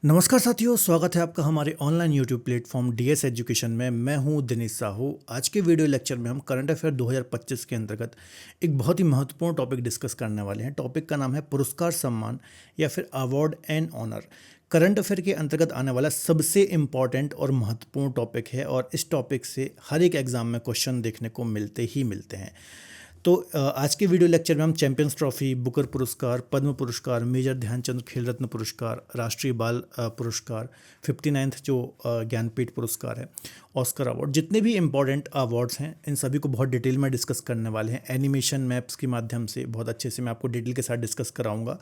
नमस्कार साथियों, स्वागत है आपका हमारे online YouTube platform DS education में। मैं हूं दिनेश साहू। आज के वीडियो लेक्चर में हम करंट अफेयर 2025 के अंतर्गत एक बहुत ही महत्वपूर्ण टॉपिक डिस्कस करने वाले हैं। टॉपिक का नाम है पुरस्कार सम्मान या फिर award and honour. Current affair के अंतर्गत आने वाला सबसे इम्पॉर्टेंट और महत्वपूर्ण टॉपिक है और इस टॉपिक से हर एक एग्जाम में क्वेश्चन देखने को मिलते ही मिलते हैं। तो आज के वीडियो लेक्चर में हम चैंपियंस ट्रॉफी, बुकर पुरस्कार, पद्म पुरस्कार, मेजर ध्यानचंद खेल रत्न पुरस्कार, राष्ट्रीय बाल पुरस्कार, 59th जो ज्ञानपीठ पुरस्कार है, ऑस्कर अवार्ड, जितने भी इंपॉर्टेंट अवार्ड्स हैं इन सभी को बहुत डिटेल में डिस्कस करने वाले हैं। एनिमेशन मैप्स के माध्यम से बहुत अच्छे से मैं आपको डिटेल के साथ डिस्कस कराऊंगा।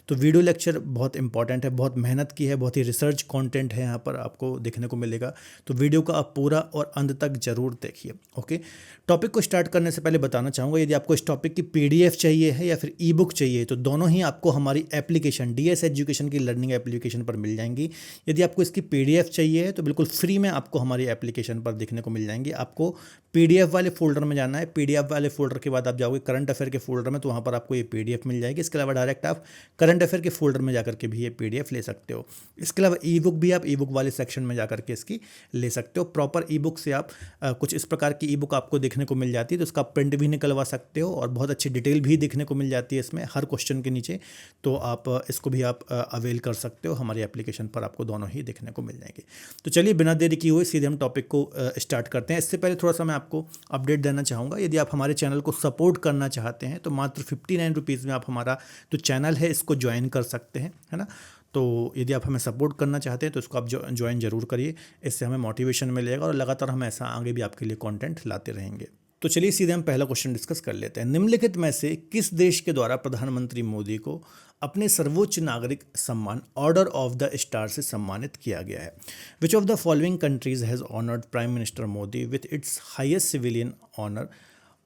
तो वीडियो लेक्चर बहुत इंपॉर्टेंट है, बहुत मेहनत की है, बहुत ही रिसर्च कंटेंट है यहाँ पर आपको देखने को मिलेगा। तो वीडियो को आप पूरा और अंत तक जरूर देखिए। ओके, टॉपिक को स्टार्ट करने से पहले बताना चाहूँगा, यदि आपको इस टॉपिक की पीडीएफ चाहिए है या फिर ई बुक चाहिए तो दोनों ही आपको हमारी एप्लीकेशन डीएस एजुकेशन की लर्निंग एप्लीकेशन पर मिल जाएंगी। यदि आपको इसकी पीडीएफ चाहिए है तो बिल्कुल फ्री में आपको हमारी एप्लीकेशन पर देखने को मिल जाएंगी। आपको पीडीएफ वाले फोल्डर में जाना है। पीडीएफ वाले फोल्डर के बाद आप जाओगे करंट अफेयर के फोल्डर में, तो वहाँ पर आपको ये पीडीएफ मिल जाएगी। इसके अलावा डायरेक्ट आप करंट अफेयर के फोल्डर में जाकर के भी ये पीडीएफ ले सकते हो। इसके अलावा ई बुक भी आप ई बुक वाले सेक्शन में जाकर के इसकी ले सकते हो। प्रॉपर ई बुक से आप कुछ इस प्रकार की ई बुक आपको देखने को मिल जाती है, तो उसका प्रिंट भी निकलवा सकते हो और बहुत अच्छी डिटेल भी देखने को मिल जाती है इसमें हर क्वेश्चन के नीचे। तो आप इसको भी आप अवेल कर सकते हो। हमारी एप्लीकेशन पर आपको दोनों ही देखने को मिल जाएंगे। तो चलिए बिना देरी किए हुए सीधे हम टॉपिक को स्टार्ट करते हैं। इससे पहले थोड़ा सा मैं आपको अपडेट देना चाहूँगा। यदि आप हमारे चैनल को सपोर्ट करना चाहते हैं तो मात्र 59 रुपीज़ में आप हमारा जो चैनल है इसको ज्वाइन कर सकते हैं, है ना। तो यदि आप हमें सपोर्ट करना चाहते हैं तो इसको आप ज्वाइन जरूर करिए। इससे हमें मोटिवेशन मिलेगा और लगातार हम ऐसा आगे भी आपके लिए कंटेंट लाते रहेंगे। तो चलिए सीधे हम पहला क्वेश्चन डिस्कस कर लेते हैं। निम्नलिखित में से किस देश के द्वारा प्रधानमंत्री मोदी को अपने सर्वोच्च नागरिक सम्मान ऑर्डर ऑफ द स्टार से सम्मानित किया गया है? Which of the following countries has honoured prime minister Modi with its highest civilian honour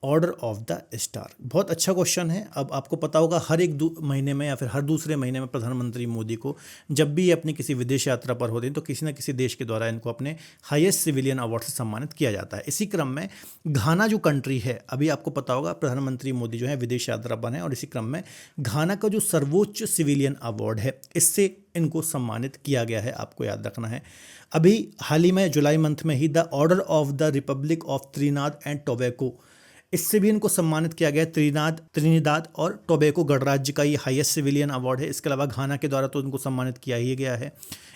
order of the star? बहुत अच्छा क्वेश्चन है। अब आपको पता होगा हर एक महीने में या फिर हर दूसरे महीने में प्रधानमंत्री मोदी को जब भी ये अपनी किसी विदेश यात्रा पर होते हैं तो किसी न किसी देश के द्वारा इनको अपने हाईएस्ट सिविलियन अवार्ड से सम्मानित किया जाता है। इसी क्रम में घाना जो कंट्री है, अभी आपको पता होगा प्रधानमंत्री मोदी जो है विदेश यात्रा पर हैं और इसी क्रम में घाना का जो सर्वोच्च सिविलियन अवार्ड है इससे इनको सम्मानित किया गया है। आपको याद रखना है। अभी हाल ही में जुलाई मंथ में ही the order of the republic of Trinidad and Tobago, इससे भी इनको सम्मानित किया गया। त्रिनिदाद और टोबैको गणराज्य का ये हाईएस्ट सिविलियन अवार्ड है। इसके अलावा घाना के द्वारा तो इनको सम्मानित किया ही गया है।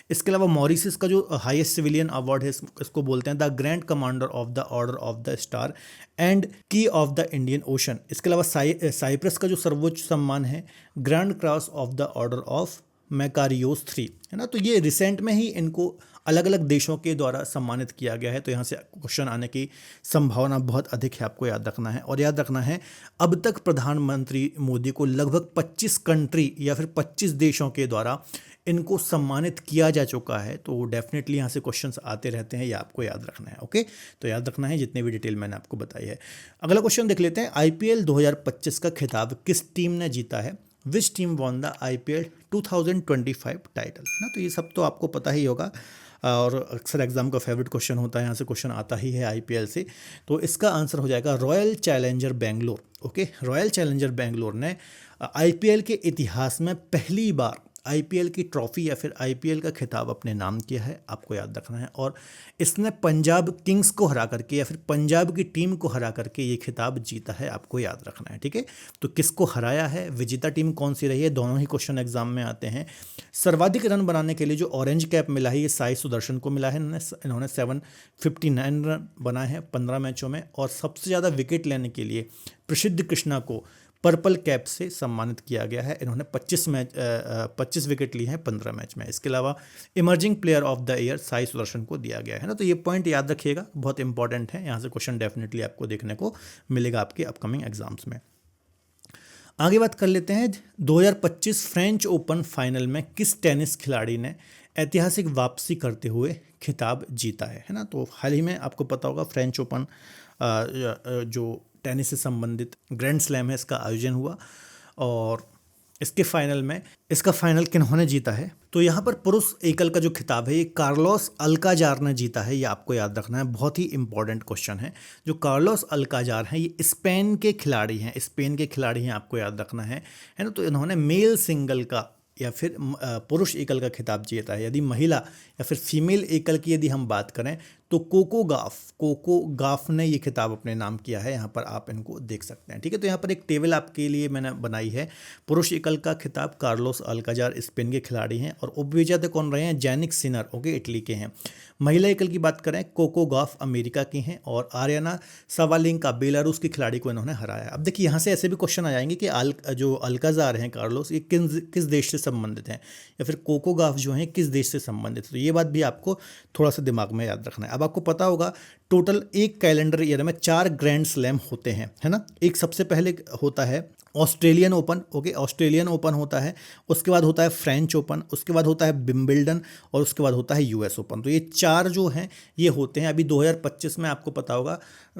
इसके अलावा मॉरिशस का जो हाईएस्ट सिविलियन अवार्ड है इसको बोलते हैं the grand commander of the order of the star and key of the Indian ocean. इसके अलावा साइप्रस का जो सर्वोच्च सम्मान है grand cross of the order of Makarios 3, है ना। तो ये रिसेंट में ही इनको अलग अलग देशों के द्वारा सम्मानित किया गया है। तो यहाँ से क्वेश्चन आने की संभावना बहुत अधिक है, आपको याद रखना है। और याद रखना है अब तक प्रधानमंत्री मोदी को लगभग 25 कंट्री या फिर 25 देशों के द्वारा इनको सम्मानित किया जा चुका है। तो डेफिनेटली यहाँ से क्वेश्चंस आते रहते हैं, ये आपको याद रखना है। ओके, तो याद रखना है जितने भी डिटेल मैंने आपको बताई है। अगला क्वेश्चन देख लेते हैं। आईपीएल 2025 का खिताब किस टीम ने जीता है? Which team won the IPL 2025 title? ना, तो ये सब तो आपको पता ही होगा और अक्सर एग्जाम का फेवरेट क्वेश्चन होता है, यहाँ से क्वेश्चन आता ही है आईपीएल से। तो इसका आंसर हो जाएगा royal challenger Bangalore. Okay, royal challenger Bangalore ने आईपीएल के इतिहास में पहली बार आईपीएल की ट्रॉफी या फिर आईपीएल का खिताब अपने नाम किया है, आपको याद रखना है। और इसने पंजाब किंग्स को हरा करके या फिर पंजाब की टीम को हरा करके ये खिताब जीता है, आपको याद रखना है। ठीक है, तो किसको हराया है, विजेता टीम कौन सी रही है, दोनों ही क्वेश्चन एग्जाम में आते हैं। सर्वाधिक रन बनाने के लिए जो ऑरेंज कैप मिला है ये साई सुदर्शन को मिला है। इन्होंने 759 रन बनाए हैं 15 मैचों में। और सबसे ज़्यादा विकेट लेने के लिए प्रसिद्ध कृष्णा को पर्पल कैप से सम्मानित किया गया है। इन्होंने 25 विकेट लिए हैं 15 मैच में। इसके अलावा emerging player of the year Sai Sudarshan को दिया गया है ना। तो ये पॉइंट याद रखिएगा, बहुत इंपॉर्टेंट है। यहाँ से क्वेश्चन डेफिनेटली आपको देखने को मिलेगा आपके अपकमिंग एग्जाम्स में। आगे बात कर लेते हैं। 2025 फ्रेंच ओपन फाइनल में किस टेनिस खिलाड़ी ने ऐतिहासिक वापसी करते हुए खिताब जीता है ना। तो हाल ही में आपको पता होगा फ्रेंच ओपन जो टेनिस से संबंधित ग्रैंड स्लैम है इसका आयोजन हुआ और इसका फाइनल किन्होंने जीता है? तो यहाँ पर पुरुष एकल का जो खिताब है ये कार्लोस अल्काजार ने जीता है। ये आपको याद रखना है, बहुत ही इंपॉर्टेंट क्वेश्चन है। जो कार्लोस अल्काजार हैं ये स्पेन के खिलाड़ी हैं, आपको याद रखना है ना। तो इन्होंने मेल सिंगल का या फिर पुरुष एकल का खिताब जीता है। यदि महिला या फिर फीमेल एकल की यदि हम बात करें तो कोको गाफ ने ये खिताब अपने नाम किया है। यहाँ पर आप इनको देख सकते हैं, ठीक है। तो यहाँ पर एक टेबल आपके लिए मैंने बनाई है। पुरुष एकल का खिताब कार्लोस अल्काजार स्पेन के खिलाड़ी हैं और उपविजेता कौन रहे हैं, जैनिक सिनर, ओके, इटली के हैं। महिला एकल की बात करें, कोको गाफ अमेरिका की हैं और आर्याना सावालेंका बेलारूस की खिलाड़ी को इन्होंने हराया। अब देखिए यहाँ से ऐसे भी क्वेश्चन आ जाएंगे कि जो अल्काजार हैं कार्लोस, ये किस देश से संबंधित हैं, या फिर कोको गाफ जो हैं किस देश से संबंधित है। तो ये बात भी आपको थोड़ा सा दिमाग में याद रखना है। अब आपको पता होगा टोटल एक कैलेंडर ईयर में 4 ग्रैंड स्लैम होते हैं, है ना। एक सबसे पहले होता है Australian open, okay, Australian open होता है, उसके बाद होता है फ्रेंच ओपन, उसके बाद होता है विंबलडन और उसके बाद होता है यूएस ओपन। तो ये 4 जो हैं ये होते हैं। अभी 2025 में आपको पता होगा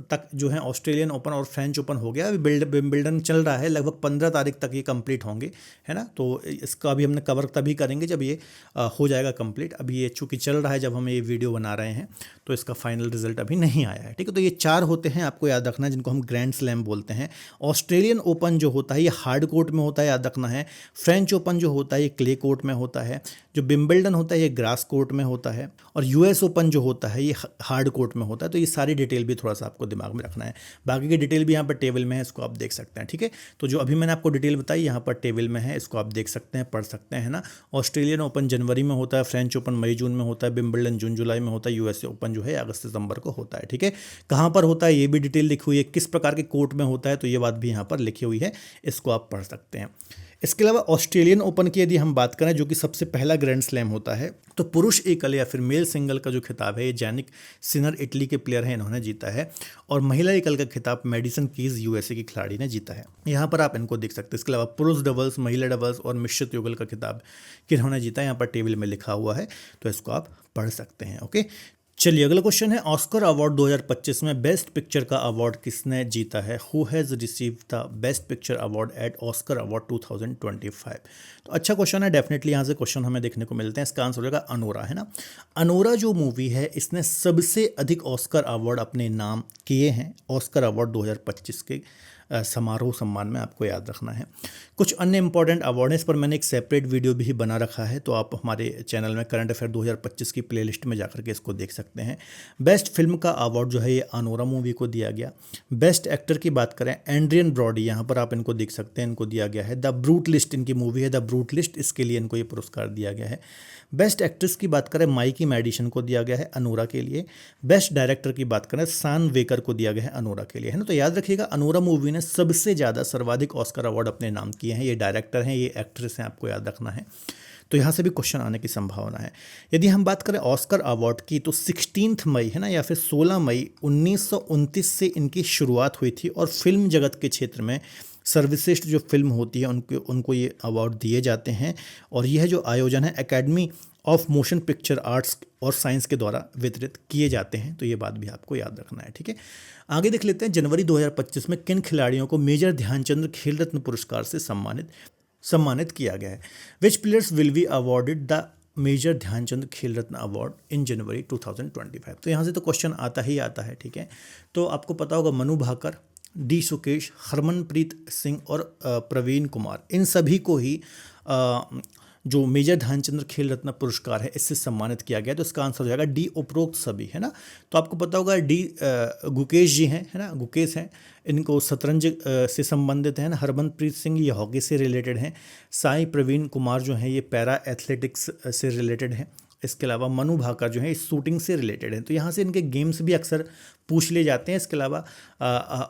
तक जो है ऑस्ट्रेलियन ओपन और फ्रेंच ओपन हो गया। अभी विंबलडन चल रहा है, लगभग 15 तारीख तक ये कंप्लीट होंगे, है ना। तो इसका अभी हमने कवर तभी करेंगे जब ये हो जाएगा कंप्लीट। अभी ये चूँकि चल रहा है जब हम ये वीडियो बना रहे हैं, तो इसका फाइनल रिजल्ट अभी नहीं आया है, ठीक है। तो ये 4 होते हैं, आपको याद रखना है, जिनको हम ग्रैंड स्लैम बोलते हैं। ऑस्ट्रेलियन ओपन जो होता है ये हार्ड कोर्ट में होता है, याद रखना है। फ्रेंच ओपन जो होता है ये क्ले कोर्ट में होता है। जो विंबलडन होता है ये ग्रास कोर्ट में होता है और यूएस ओपन जो होता है ये हार्ड कोर्ट में होता है। तो ये सारी डिटेल भी थोड़ा सा आपको दिमाग में रखना है। बाकी की डिटेल भी यहाँ पर टेबल में है, इसको आप देख सकते हैं, ठीक है। तो जो अभी मैंने आपको डिटेल बताई यहाँ पर टेबल में है, इसको आप देख सकते हैं, पढ़ सकते हैं, है ना। ऑस्ट्रेलियन ओपन जनवरी में होता है, फ्रेंच ओपन मई जून में होता है, विंबलडन जून जुलाई में होता है, यूएस ओपन जो है अगस्त सितंबर को होता है, ठीक है। कहाँ पर होता है ये भी डिटेल लिखी हुई है, किस प्रकार के कोर्ट में होता है, तो ये बात भी यहाँ पर लिखी हुई है, इसको आप पढ़ सकते हैं। इसके अलावा ऑस्ट्रेलियन ओपन की यदि हम बात करें, जो कि सबसे पहला ग्रैंड स्लैम होता है, तो पुरुष एकल या फिर मेल सिंगल का जो खिताब है ये जैनिक सिनर इटली के प्लेयर हैं, इन्होंने जीता है। और महिला एकल का खिताब मेडिसन कीज यूएसए की खिलाड़ी ने जीता है। यहाँ पर आप इनको देख सकते हैं। इसके अलावा पुरुष डबल्स, महिला डबल्स और मिश्रित युगल का खिताब किन्होंने जीता है, यहाँ पर टेबल में लिखा हुआ है, तो इसको आप पढ़ सकते हैं, ओके। चलिए अगला क्वेश्चन है, ऑस्कर अवार्ड 2025 में बेस्ट पिक्चर का अवार्ड किसने जीता है। Who has receive the best picture award eight Oscar award 2025। तो अच्छा क्वेश्चन है, डेफिनेटली यहाँ से क्वेश्चन हमें देखने को मिलते हैं। इसका आंसर होगा अनोरा, है ना। अनोरा जो मूवी है इसने सबसे अधिक ऑस्कर अवार्ड अपने नाम किए हैं ऑस्कर अवार्ड 2025 के समारोह सम्मान में, आपको याद रखना है। कुछ अन्य इंपॉर्टेंट अवार्ड हैं, इस पर मैंने एक सेपरेट वीडियो भी बना रखा है, तो आप हमारे चैनल में करंट अफेयर 2025 की प्लेलिस्ट में जाकर के इसको देख सकते हैं। बेस्ट फिल्म का अवार्ड जो है ये अनोरा मूवी को दिया गया। बेस्ट एक्टर की बात करें, एंड्रियन ब्रॉडी, यहाँ पर आप इनको देख सकते हैं, इनको दिया गया है। द ब्रूट लिस्ट इनकी मूवी है, द ब्रूट लिस्ट, इसके लिए इनको ये पुरस्कार दिया गया है। बेस्ट एक्ट्रेस की बात करें, माइकी मैडिसन को दिया गया है अनोरा के लिए। बेस्ट डायरेक्टर की बात करें, सान वेकर को दिया गया है अनोरा के लिए, है ना। तो याद रखिएगा अनोरा मूवी ने सबसे ज़्यादा सर्वाधिक ऑस्कर अवार्ड अपने नाम किए हैं। ये डायरेक्टर हैं, ये एक्ट्रेस हैं, आपको याद रखना है। तो यहाँ से भी क्वेश्चन आने की संभावना है। यदि हम बात करें ऑस्कर अवार्ड की, तो 16 मई, है ना, या फिर 16 मई 1929 से इनकी शुरुआत हुई थी और फिल्म जगत के क्षेत्र में सर्वश्रेष्ठ जो फिल्म होती है उनको ये अवार्ड दिए जाते हैं। और यह जो आयोजन है academy of motion picture arts और साइंस के द्वारा वितरित किए जाते हैं। तो ये बात भी आपको याद रखना है, ठीक है। आगे देख लेते हैं, जनवरी 2025 में किन खिलाड़ियों को मेजर ध्यानचंद खेल रत्न पुरस्कार से सम्मानित किया गया है। Which players will be awarded the major Dhyan Chand Khel Ratna award in जनवरी 2025। तो यहाँ से तो क्वेश्चन आता ही आता है, ठीक है। तो आपको पता होगा मनु भाकर, डी सुकेश, हरमनप्रीत सिंह और प्रवीण कुमार, इन सभी को ही जो मेजर ध्यानचंद खेल रत्न पुरस्कार है इससे सम्मानित किया गया। तो इसका आंसर हो जाएगा डी, उपरोक्त सभी, है ना। तो आपको पता होगा डी गुकेश जी हैं, है ना, गुकेश हैं, इनको शतरंज से संबंधित हैं। हरमनप्रीत सिंह ये हॉकी से रिलेटेड हैं। साई प्रवीण कुमार जो हैं ये पैरा एथलेटिक्स से रिलेटेड हैं। इसके अलावा मनु भाकर जो है इस शूटिंग से रिलेटेड हैं। तो यहाँ से इनके गेम्स भी अक्सर पूछ लिए जाते हैं। इसके अलावा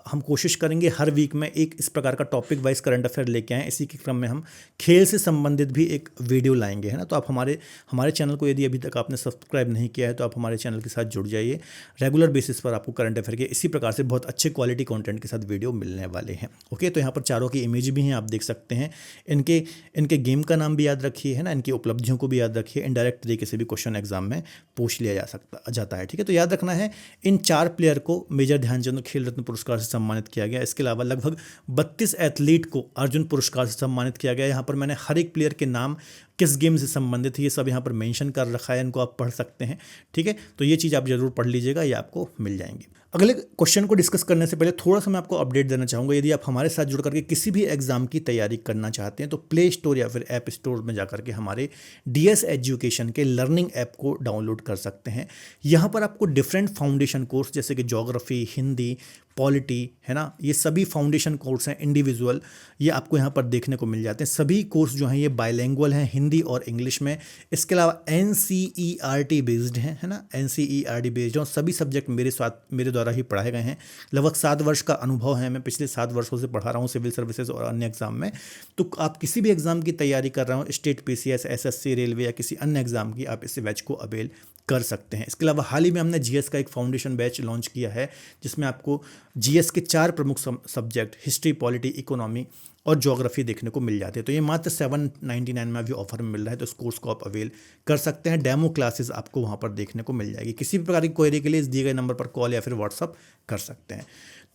हम कोशिश करेंगे हर वीक में एक इस प्रकार का टॉपिक वाइज करंट अफेयर लेके आएँ। इसी के क्रम में हम खेल से संबंधित भी एक वीडियो लाएंगे, है ना। तो आप हमारे चैनल को यदि अभी तक आपने सब्सक्राइब नहीं किया है तो आप हमारे चैनल के साथ जुड़ जाइए। रेगुलर बेसिस पर आपको करंट अफेयर के इसी प्रकार से बहुत अच्छे क्वालिटी कंटेंट के साथ वीडियो मिलने वाले हैं, ओके। तो यहाँ पर चारों की इमेज भी हैं, आप देख सकते हैं। इनके गेम का नाम भी याद रखिए, है ना, इनकी उपलब्धियों को भी याद रखिए। इनडायरेक्ट तरीके से भी क्वेश्चन एग्जाम में पूछ लिया जाता है, ठीक है। तो याद रखना है इन 4 प्लेयर को मेजर ध्यानचंद खेल रत्न पुरस्कार से सम्मानित किया गया। इसके अलावा लगभग 32 एथलीट को अर्जुन पुरस्कार से सम्मानित किया गया। यहाँ पर मैंने हर एक प्लेयर के नाम किस गेम से संबंधित है, ये सब यहाँ पर मेंशन कर रखा है, इनको आप पढ़ सकते हैं। ठीक है, तो ये चीज़ आप जरूर पढ़ लीजिएगा, ये आपको मिल जाएंगी। अगले क्वेश्चन को डिस्कस करने से पहले थोड़ा सा मैं आपको अपडेट देना चाहूँगा। यदि आप हमारे साथ जुड़ करके किसी भी एग्जाम की तैयारी करना चाहते हैं तो प्ले स्टोर या फिर ऐप स्टोर में जाकर के हमारे DS एजुकेशन के लर्निंग ऐप को डाउनलोड कर सकते हैं। यहाँ पर आपको डिफरेंट फाउंडेशन कोर्स जैसे कि ज्योग्राफी, हिंदी, पॉलिटी, है ना, ये सभी फाउंडेशन कोर्स हैं इंडिविजुअल, ये आपको यहाँ पर देखने को मिल जाते हैं। सभी कोर्स जो हैं ये बाइलैंग्युअल हैं, हिंदी और इंग्लिश में। इसके अलावा NCERT बेस्ड हैं, है ना, NCERT बेस्ड हैं। सभी सब्जेक्ट मेरे द्वारा ही पढ़ाए गए हैं। लगभग 7 वर्ष का अनुभव है, मैं पिछले 7 वर्षों से पढ़ा रहा हूँ सिविल सर्विसेज और अन्य एग्जाम में। तो आप किसी भी एग्जाम की तैयारी कर रहे हो, स्टेट PCS, SSC, रेलवे या किसी अन्य एग्जाम की, आप इस बैच को अवेल कर सकते हैं। इसके अलावा हाल ही में हमने GS का एक फाउंडेशन बैच लॉन्च किया है, जिसमें आपको GS के 4 प्रमुख सब्जेक्ट हिस्ट्री, पॉलिटी, इकोनॉमी और ज्योग्राफी देखने को मिल जाते हैं। तो ये मात्र 799 में अभी ऑफर में मिल रहा है, तो इस कोर्स को आप अवेल कर सकते हैं। डेमो क्लासेस आपको वहाँ पर देखने को मिल जाएगी। किसी भी प्रकार की क्वेरी के लिए इस दिए गए नंबर पर कॉल या फिर व्हाट्सअप कर सकते हैं।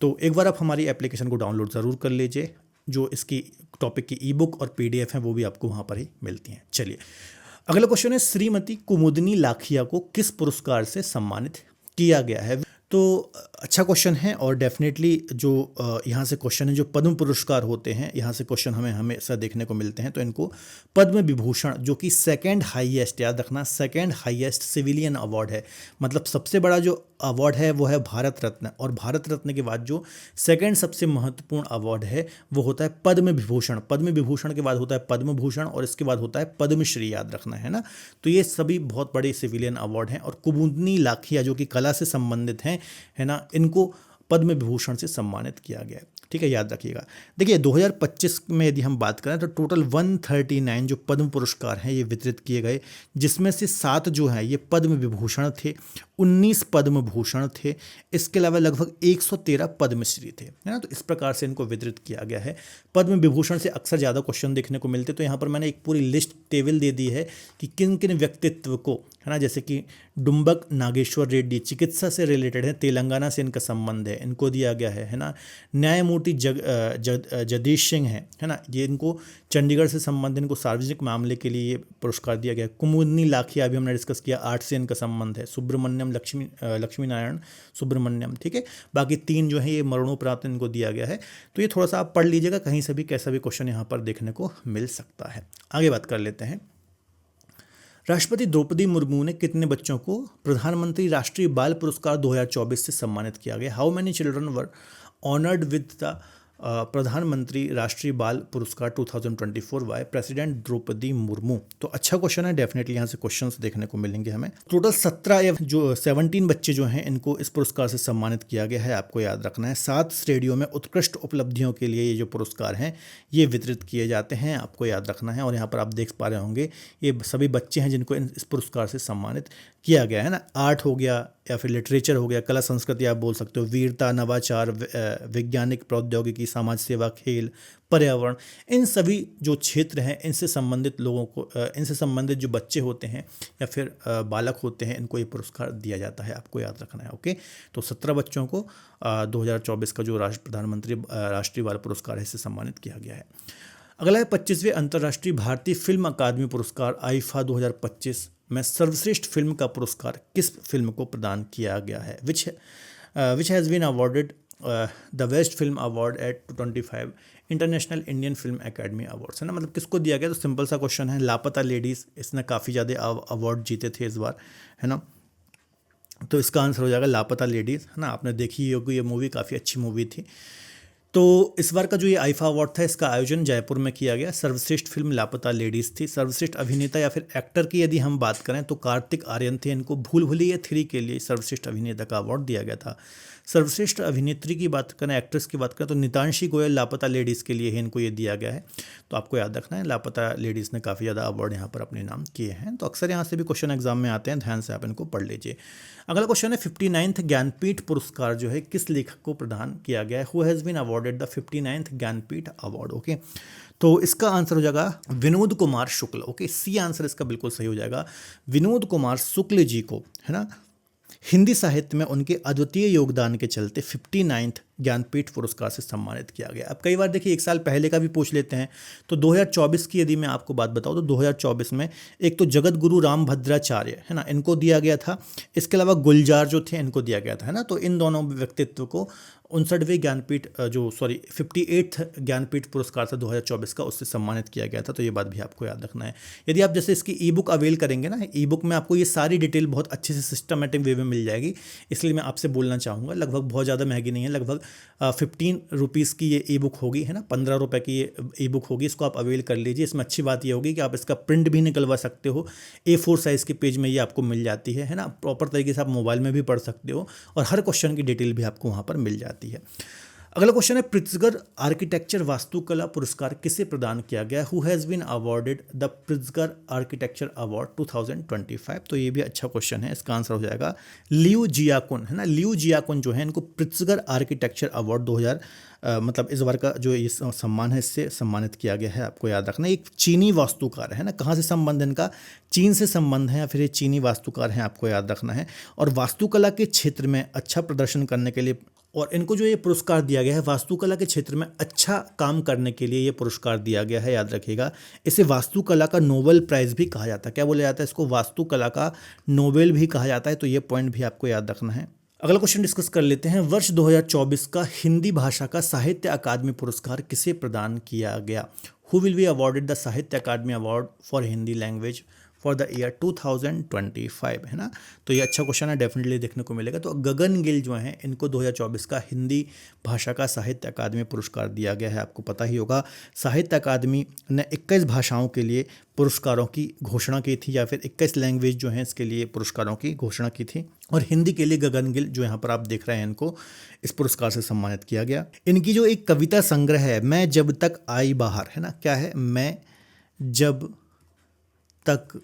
तो एक बार आप हमारी एप्लीकेशन को डाउनलोड ज़रूर कर लीजिए। जो इसकी टॉपिक की ई-बुक और PDF है वो भी आपको वहाँ पर ही मिलती हैं। चलिए, अगला क्वेश्चन है, श्रीमती कुमुदनी लाखिया को किस पुरस्कार से सम्मानित किया गया है? तो अच्छा क्वेश्चन है, और डेफिनेटली जो यहाँ से क्वेश्चन है, जो पद्म पुरस्कार होते हैं, यहाँ से क्वेश्चन हमें हमेशा देखने को मिलते हैं। तो इनको पद्म विभूषण, जो कि सेकंड हाईएस्ट, याद रखना, सेकंड हाईएस्ट सिविलियन अवार्ड है। मतलब सबसे बड़ा जो अवार्ड है वो है भारत रत्न, और भारत रत्न के बाद जो सेकंड सबसे महत्वपूर्ण अवार्ड है वो होता है पद्म विभूषण। पद्म विभूषण के बाद होता है पद्म भूषण, और इसके बाद होता है पद्मश्री, याद रखना है ना। तो ये सभी बहुत बड़े सिविलियन अवार्ड हैं, और कुमुदनी लाखिया जो कि कला से संबंधित हैं, है ना, इनको पद्म विभूषण से सम्मानित किया गया है। ठीक है, याद रखिएगा। देखिए 2025 में यदि हम बात करें तो टोटल 139 जो पद्म पुरस्कार हैं ये वितरित किए गए, जिसमें से 7 जो हैं ये पद्म विभूषण थे, 19 पद्म भूषण थे, इसके अलावा लगभग 113 पद्मश्री थे, है ना। तो इस प्रकार से इनको वितरित किया गया है। पद्म विभूषण से अक्सर ज़्यादा क्वेश्चन देखने को मिलते, तो यहाँ पर मैंने एक पूरी लिस्ट टेबल दे दी है कि किन किन व्यक्तित्व को, है ना, जैसे कि डुम्बक नागेश्वर रेड्डी चिकित्सा से रिलेटेड है, तेलंगाना से इनका संबंध है, इनको दिया गया है ना। न्यायमूर्ति जगदीश सिंह है ना, ये इनको चंडीगढ़ से संबंध, इनको सार्वजनिक मामले के लिए ये पुरस्कार दिया गया। कुमुदनी लाखिया अभी हमने डिस्कस किया, आर्ट से इनका संबंध है। सुब्रमण्यम लक्ष्मी नारायण सुब्रमण्यम, ठीक है। बाकी 3 जो है ये मरणोपरांत इनको दिया गया है। तो ये थोड़ा सा आप पढ़ लीजिएगा, कहीं से भी कैसा भी क्वेश्चन यहाँ पर देखने को मिल सकता है। आगे बात कर लेते हैं। राष्ट्रपति द्रौपदी मुर्मू ने कितने बच्चों को प्रधानमंत्री राष्ट्रीय बाल पुरस्कार 2024 से सम्मानित किया गया? How many children were honoured with the प्रधानमंत्री राष्ट्रीय बाल पुरस्कार 2024 बाय प्रेसिडेंट द्रौपदी मुर्मू? तो अच्छा क्वेश्चन है, डेफिनेटली यहाँ से क्वेश्चंस देखने को मिलेंगे हमें। टोटल 17 बच्चे जो हैं इनको इस पुरस्कार से सम्मानित किया गया है, आपको याद रखना है। 7 श्रेणियों में उत्कृष्ट उपलब्धियों के लिए ये जो पुरस्कार हैं ये वितरित किए जाते हैं, आपको याद रखना है। और यहाँ पर आप देख पा रहे होंगे ये सभी बच्चे हैं जिनको इस पुरस्कार से सम्मानित किया गया है ना। आर्ट हो गया या फिर लिटरेचर हो गया, कला संस्कृति आप बोल सकते हो, वीरता, नवाचार, वैज्ञानिक प्रौद्योगिकी, समाज सेवा, खेल, पर्यावरण, इन सभी जो क्षेत्र हैं इनसे संबंधित लोगों को, इनसे संबंधित जो बच्चे होते हैं या फिर बालक होते हैं, इनको ये पुरस्कार दिया जाता है, आपको याद रखना है। ओके, तो 17 बच्चों को 2024 का जो प्रधानमंत्री राष्ट्रीय बाल पुरस्कार है इससे सम्मानित किया गया है। अगला है 25वें अंतर्राष्ट्रीय भारतीय फिल्म अकादमी पुरस्कार आईफा 2025 में सर्वश्रेष्ठ फिल्म का पुरस्कार किस फिल्म को प्रदान किया गया है? Which has been awarded the best film award at 25 international Indian film academy awards, है ना। मतलब किसको दिया गया? तो सिंपल सा क्वेश्चन है, लापता लेडीज़, इसने काफ़ी ज़्यादा अवार्ड जीते थे इस बार, है ना। तो इसका आंसर हो जाएगा लापता लेडीज़, है ना। आपने देखी होगी ये मूवी, काफ़ी अच्छी मूवी थी। तो इस बार का जो ये आईफा अवार्ड था इसका आयोजन जयपुर में किया गया। सर्वश्रेष्ठ फिल्म लापता लेडीज़ थी। सर्वश्रेष्ठ अभिनेता या फिर एक्टर की यदि हम बात करें तो कार्तिक आर्यन थे, इनको भूल भुलैया 3 के लिए सर्वश्रेष्ठ अभिनेता का अवार्ड दिया गया था। सर्वश्रेष्ठ अभिनेत्री की बात करें, एक्ट्रेस की बात करें तो नितांशी गोयल लापता लेडीज़ के लिए ही इनको ये दिया गया है। तो आपको याद रखना है, लापता लेडीज़ ने काफ़ी ज़्यादा अवार्ड यहाँ पर अपने नाम किए हैं। तो अक्सर यहाँ से भी क्वेश्चन एग्जाम में आते हैं, ध्यान से आप इनको पढ़ लीजिए। अगला क्वेश्चन है 59th ज्ञानपीठ पुरस्कार जो है किस लेखक को प्रदान किया गया है? Who has been awarded the 59th Jnanpith award? Okay, तो इसका आंसर हो जाएगा Vinod Kumar Shukla. Okay, C answer इसका बिल्कुल सही हो जाएगा। विनोद कुमार शुक्ल जी को, है ना, हिंदी साहित्य में उनके अद्वितीय योगदान के चलते 59th ज्ञानपीठ पुरस्कार से सम्मानित किया गया। अब कई बार देखिए एक साल पहले का भी पूछ लेते हैं, तो 2024 की यदि मैं आपको बात बताऊं तो 2024 में एक तो जगत गुरु रामभद्राचार्य है ना, इनको दिया गया था। इसके अलावा गुलजार जो थे इनको दिया गया था, है ना। तो इन दोनों व्यक्तित्व को 59वें ज्ञानपीठ 58th ज्ञानपीठ पुरस्कार था 2024 का, उससे सम्मानित किया गया था। तो ये बात भी आपको याद रखना है। यदि आप जैसे इसकी ई बुक अवेल करेंगे ना, ई बुक में आपको ये सारी डिटेल बहुत अच्छे से सिस्टमेटिक वे में मिल जाएगी। इसलिए मैं आपसे बोलना चाहूँगा, लगभग बहुत ज़्यादा महंगी नहीं है, लगभग 15 रुपीज़ की ये ई बुक होगी, है ना, 15 रुपये की ये ई बुक होगी। इसको आप अवेल कर लीजिए। इसमें अच्छी बात ये होगी कि आप इसका प्रिंट भी निकलवा सकते हो, A4 साइज़ के पेज में ये आपको मिल जाती है ना। प्रॉपर तरीके से आप मोबाइल में भी पढ़ सकते हो और हर क्वेश्चन की डिटेल भी आपको वहाँ पर मिल जाती है। अगला क्वेश्चन है, प्रित्जगर आर्किटेक्चर वास्तुकला पुरस्कार किसे प्रदान किया गया? Who has been awarded the Pritzker architecture award 2025? तो ये भी अच्छा क्वेश्चन है। इसका आंसर हो जाएगा लियू जियाकुन, है ना। लियू जियाकुन जो है, इनको प्रित्जगर आर्किटेक्चर अवार्ड 2000 मतलब इस बार का जो ये सम्मान है, इससे सम्मानित किया गया है। आपको याद रखना, एक चीनी वास्तुकार है ना। कहाँ से संबंध इनका? चीन से संबंध है या फिर ये चीनी वास्तुकार हैं, आपको याद रखना है। और वास्तुकला के क्षेत्र में अच्छा प्रदर्शन करने के लिए, और इनको जो ये पुरस्कार दिया गया है वास्तुकला के क्षेत्र में अच्छा काम करने के लिए ये पुरस्कार दिया गया है, याद रखिएगा। इसे वास्तुकला का नोबेल प्राइज़ भी कहा जाता है। क्या बोला जाता है इसको? वास्तुकला का नोबेल भी कहा जाता है। तो ये पॉइंट भी आपको याद रखना है। अगला क्वेश्चन डिस्कस कर लेते हैं। वर्ष 2024 का हिंदी भाषा का साहित्य अकादमी पुरस्कार किसे प्रदान किया गया? Who will be awarded the Sahitya Akademi award for Hindi language for the year 2025, है ना। तो ये अच्छा क्वेश्चन है, डेफिनेटली देखने को मिलेगा। तो गगन गिल जो हैं, इनको 2024 का हिंदी भाषा का साहित्य अकादमी पुरस्कार दिया गया है। आपको पता ही होगा, साहित्य अकादमी ने 21 भाषाओं के लिए पुरस्कारों की घोषणा की थी, या फिर 21 लैंग्वेज जो हैं इसके लिए पुरस्कारों की घोषणा की थी। और हिंदी के लिए गगन गिल जो यहाँ पर आप देख रहे हैं, इनको इस पुरस्कार से सम्मानित किया गया। इनकी जो एक कविता संग्रह है, मैं जब तक आई बाहर, है ना, क्या है? मैं जब तक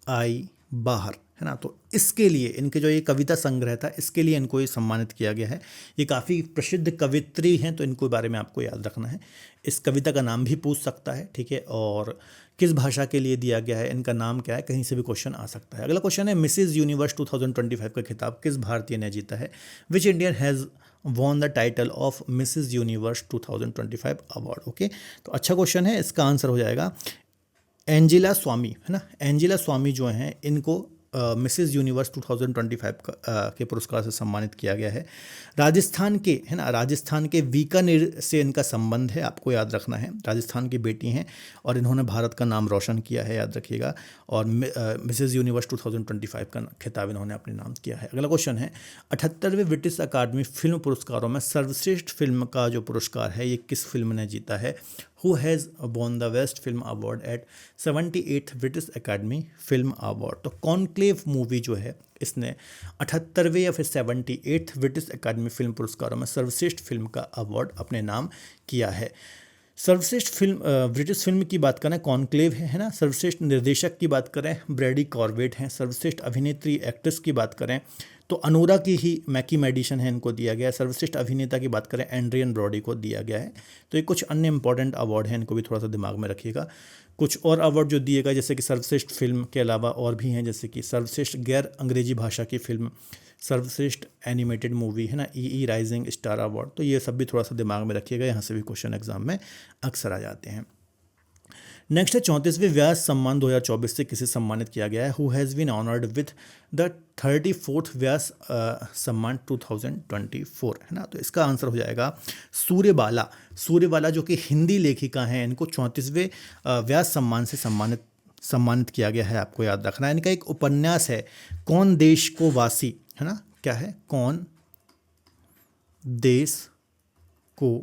आई बाहर, है ना। तो इसके लिए इनके जो ये कविता संग्रह था, इसके लिए इनको ये सम्मानित किया गया है। ये काफ़ी प्रसिद्ध कवित्री हैं, तो इनको बारे में आपको याद रखना है। इस कविता का नाम भी पूछ सकता है, ठीक है। और किस भाषा के लिए दिया गया है, इनका नाम क्या है, कहीं से भी क्वेश्चन आ सकता है। अगला क्वेश्चन है, मिसेज यूनिवर्स 2025 का खिताब किस भारतीय ने जीता है? Which Indian has won the title of Mrs Universe 2025 award? Okay, तो अच्छा क्वेश्चन है। इसका आंसर हो जाएगा एंजेला स्वामी, है ना। एंजेला स्वामी जो हैं, इनको मिसेस यूनिवर्स 2025 के पुरस्कार से सम्मानित किया गया है। राजस्थान के, है ना, राजस्थान के बीकानेर से इनका संबंध है, आपको याद रखना है। राजस्थान की बेटी हैं और इन्होंने भारत का नाम रोशन किया है, याद रखिएगा। और मिसेस यूनिवर्स 2025 का खिताब इन्होंने अपने नाम किया है। अगला क्वेश्चन है, 78वें ब्रिटिश अकादमी फिल्म पुरस्कारों में सर्वश्रेष्ठ फिल्म का जो पुरस्कार है, ये किस फिल्म ने जीता है? Who has won the Best Film Award at 78th British academy film award? तो कॉन्क्लेव मूवी जो है, इसने 78वें या फिर 78th ब्रिटिश अकादमी फिल्म पुरस्कारों में सर्वश्रेष्ठ फिल्म का अवार्ड अपने नाम किया है। सर्वश्रेष्ठ फिल्म ब्रिटिश फिल्म की बात करें, कॉन्क्लेव है ना। सर्वश्रेष्ठ निर्देशक की बात करें, ब्रैडी कॉर्बेट हैं। सर्वश्रेष्ठ अभिनेत्री एक्ट्रेस की बात करें तो अनोरा की ही मैकी मेडिसन है, इनको दिया गया है। सर्वश्रेष्ठ अभिनेता की बात करें, एंड्रियन ब्रॉडी को दिया गया है। तो ये कुछ अन्य इंपॉर्टेंट अवार्ड हैं, इनको भी थोड़ा सा दिमाग में रखिएगा। कुछ और अवार्ड जो दिए गए, जैसे कि सर्वश्रेष्ठ फिल्म के अलावा और भी हैं, जैसे कि सर्वश्रेष्ठ गैर अंग्रेजी भाषा की फिल्म, सर्वश्रेष्ठ एनिमेटेड मूवी, है ना, ई राइजिंग स्टार अवार्ड। तो ये सब भी थोड़ा सा दिमाग में रखिएगा, यहाँ से भी क्वेश्चन एग्जाम में अक्सर आ जाते हैं। नेक्स्ट है 34वें व्यास सम्मान 2024 से किसे सम्मानित किया गया है? Who has been honoured with the 34th Vyas Samman 2024, है ना। तो इसका आंसर हो जाएगा सूर्यबाला। सूर्यबाला जो कि हिंदी लेखिका हैं, इनको 34वें व्यास सम्मान से सम्मानित किया गया है, आपको याद रखना है। इनका एक उपन्यास है, कौन देश को वासी, है ना, क्या है? कौन देश को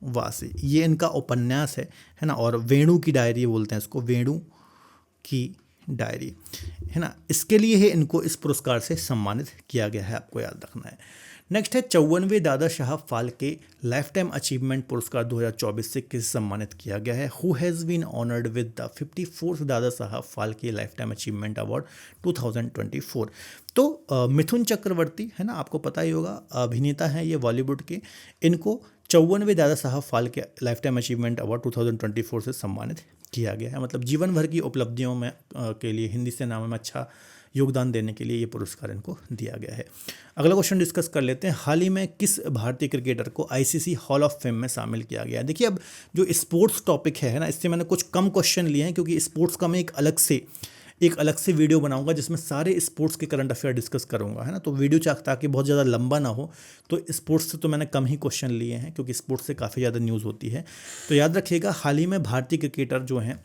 वासी, ये इनका उपन्यास है ना। और वेणु की डायरी बोलते हैं इसको, वेणु की डायरी, है ना। इसके लिए है इनको इस पुरस्कार से सम्मानित किया गया है, आपको याद रखना है। नेक्स्ट है 54वें दादा Saheb Phalke lifetime achievement पुरस्कार 2024 से किसे सम्मानित किया गया है? Who has been honoured with the 54th Dada Saheb Phalke lifetime achievement award 2024? तो मिथुन चक्रवर्ती, है ना, आपको पता ही होगा, अभिनेता हैं ये बॉलीवुड के। इनको 54वें दादा Saheb Phalke lifetime achievement award 2024 से सम्मानित किया गया है। मतलब जीवन भर की उपलब्धियों में के लिए हिंदी सिनेमा में अच्छा योगदान देने के लिए ये पुरस्कार इनको दिया गया है। अगला क्वेश्चन डिस्कस कर लेते हैं, हाल ही में किस भारतीय क्रिकेटर को आईसीसी हॉल ऑफ फेम में शामिल किया गया है। देखिए, अब जो स्पोर्ट्स टॉपिक है ना, इससे मैंने कुछ कम क्वेश्चन लिए हैं, क्योंकि स्पोर्ट्स का मैं एक अलग से वीडियो बनाऊंगा जिसमें सारे स्पोर्ट्स के करंट अफेयर डिस्कस करूंगा, है ना। तो वीडियो चाहता कि बहुत ज़्यादा लंबा ना हो, तो स्पोर्ट्स से तो मैंने कम ही क्वेश्चन लिए हैं, क्योंकि स्पोर्ट्स से काफ़ी ज़्यादा न्यूज़ होती है। तो याद रखिएगा, हाल ही में भारतीय क्रिकेटर जो हैं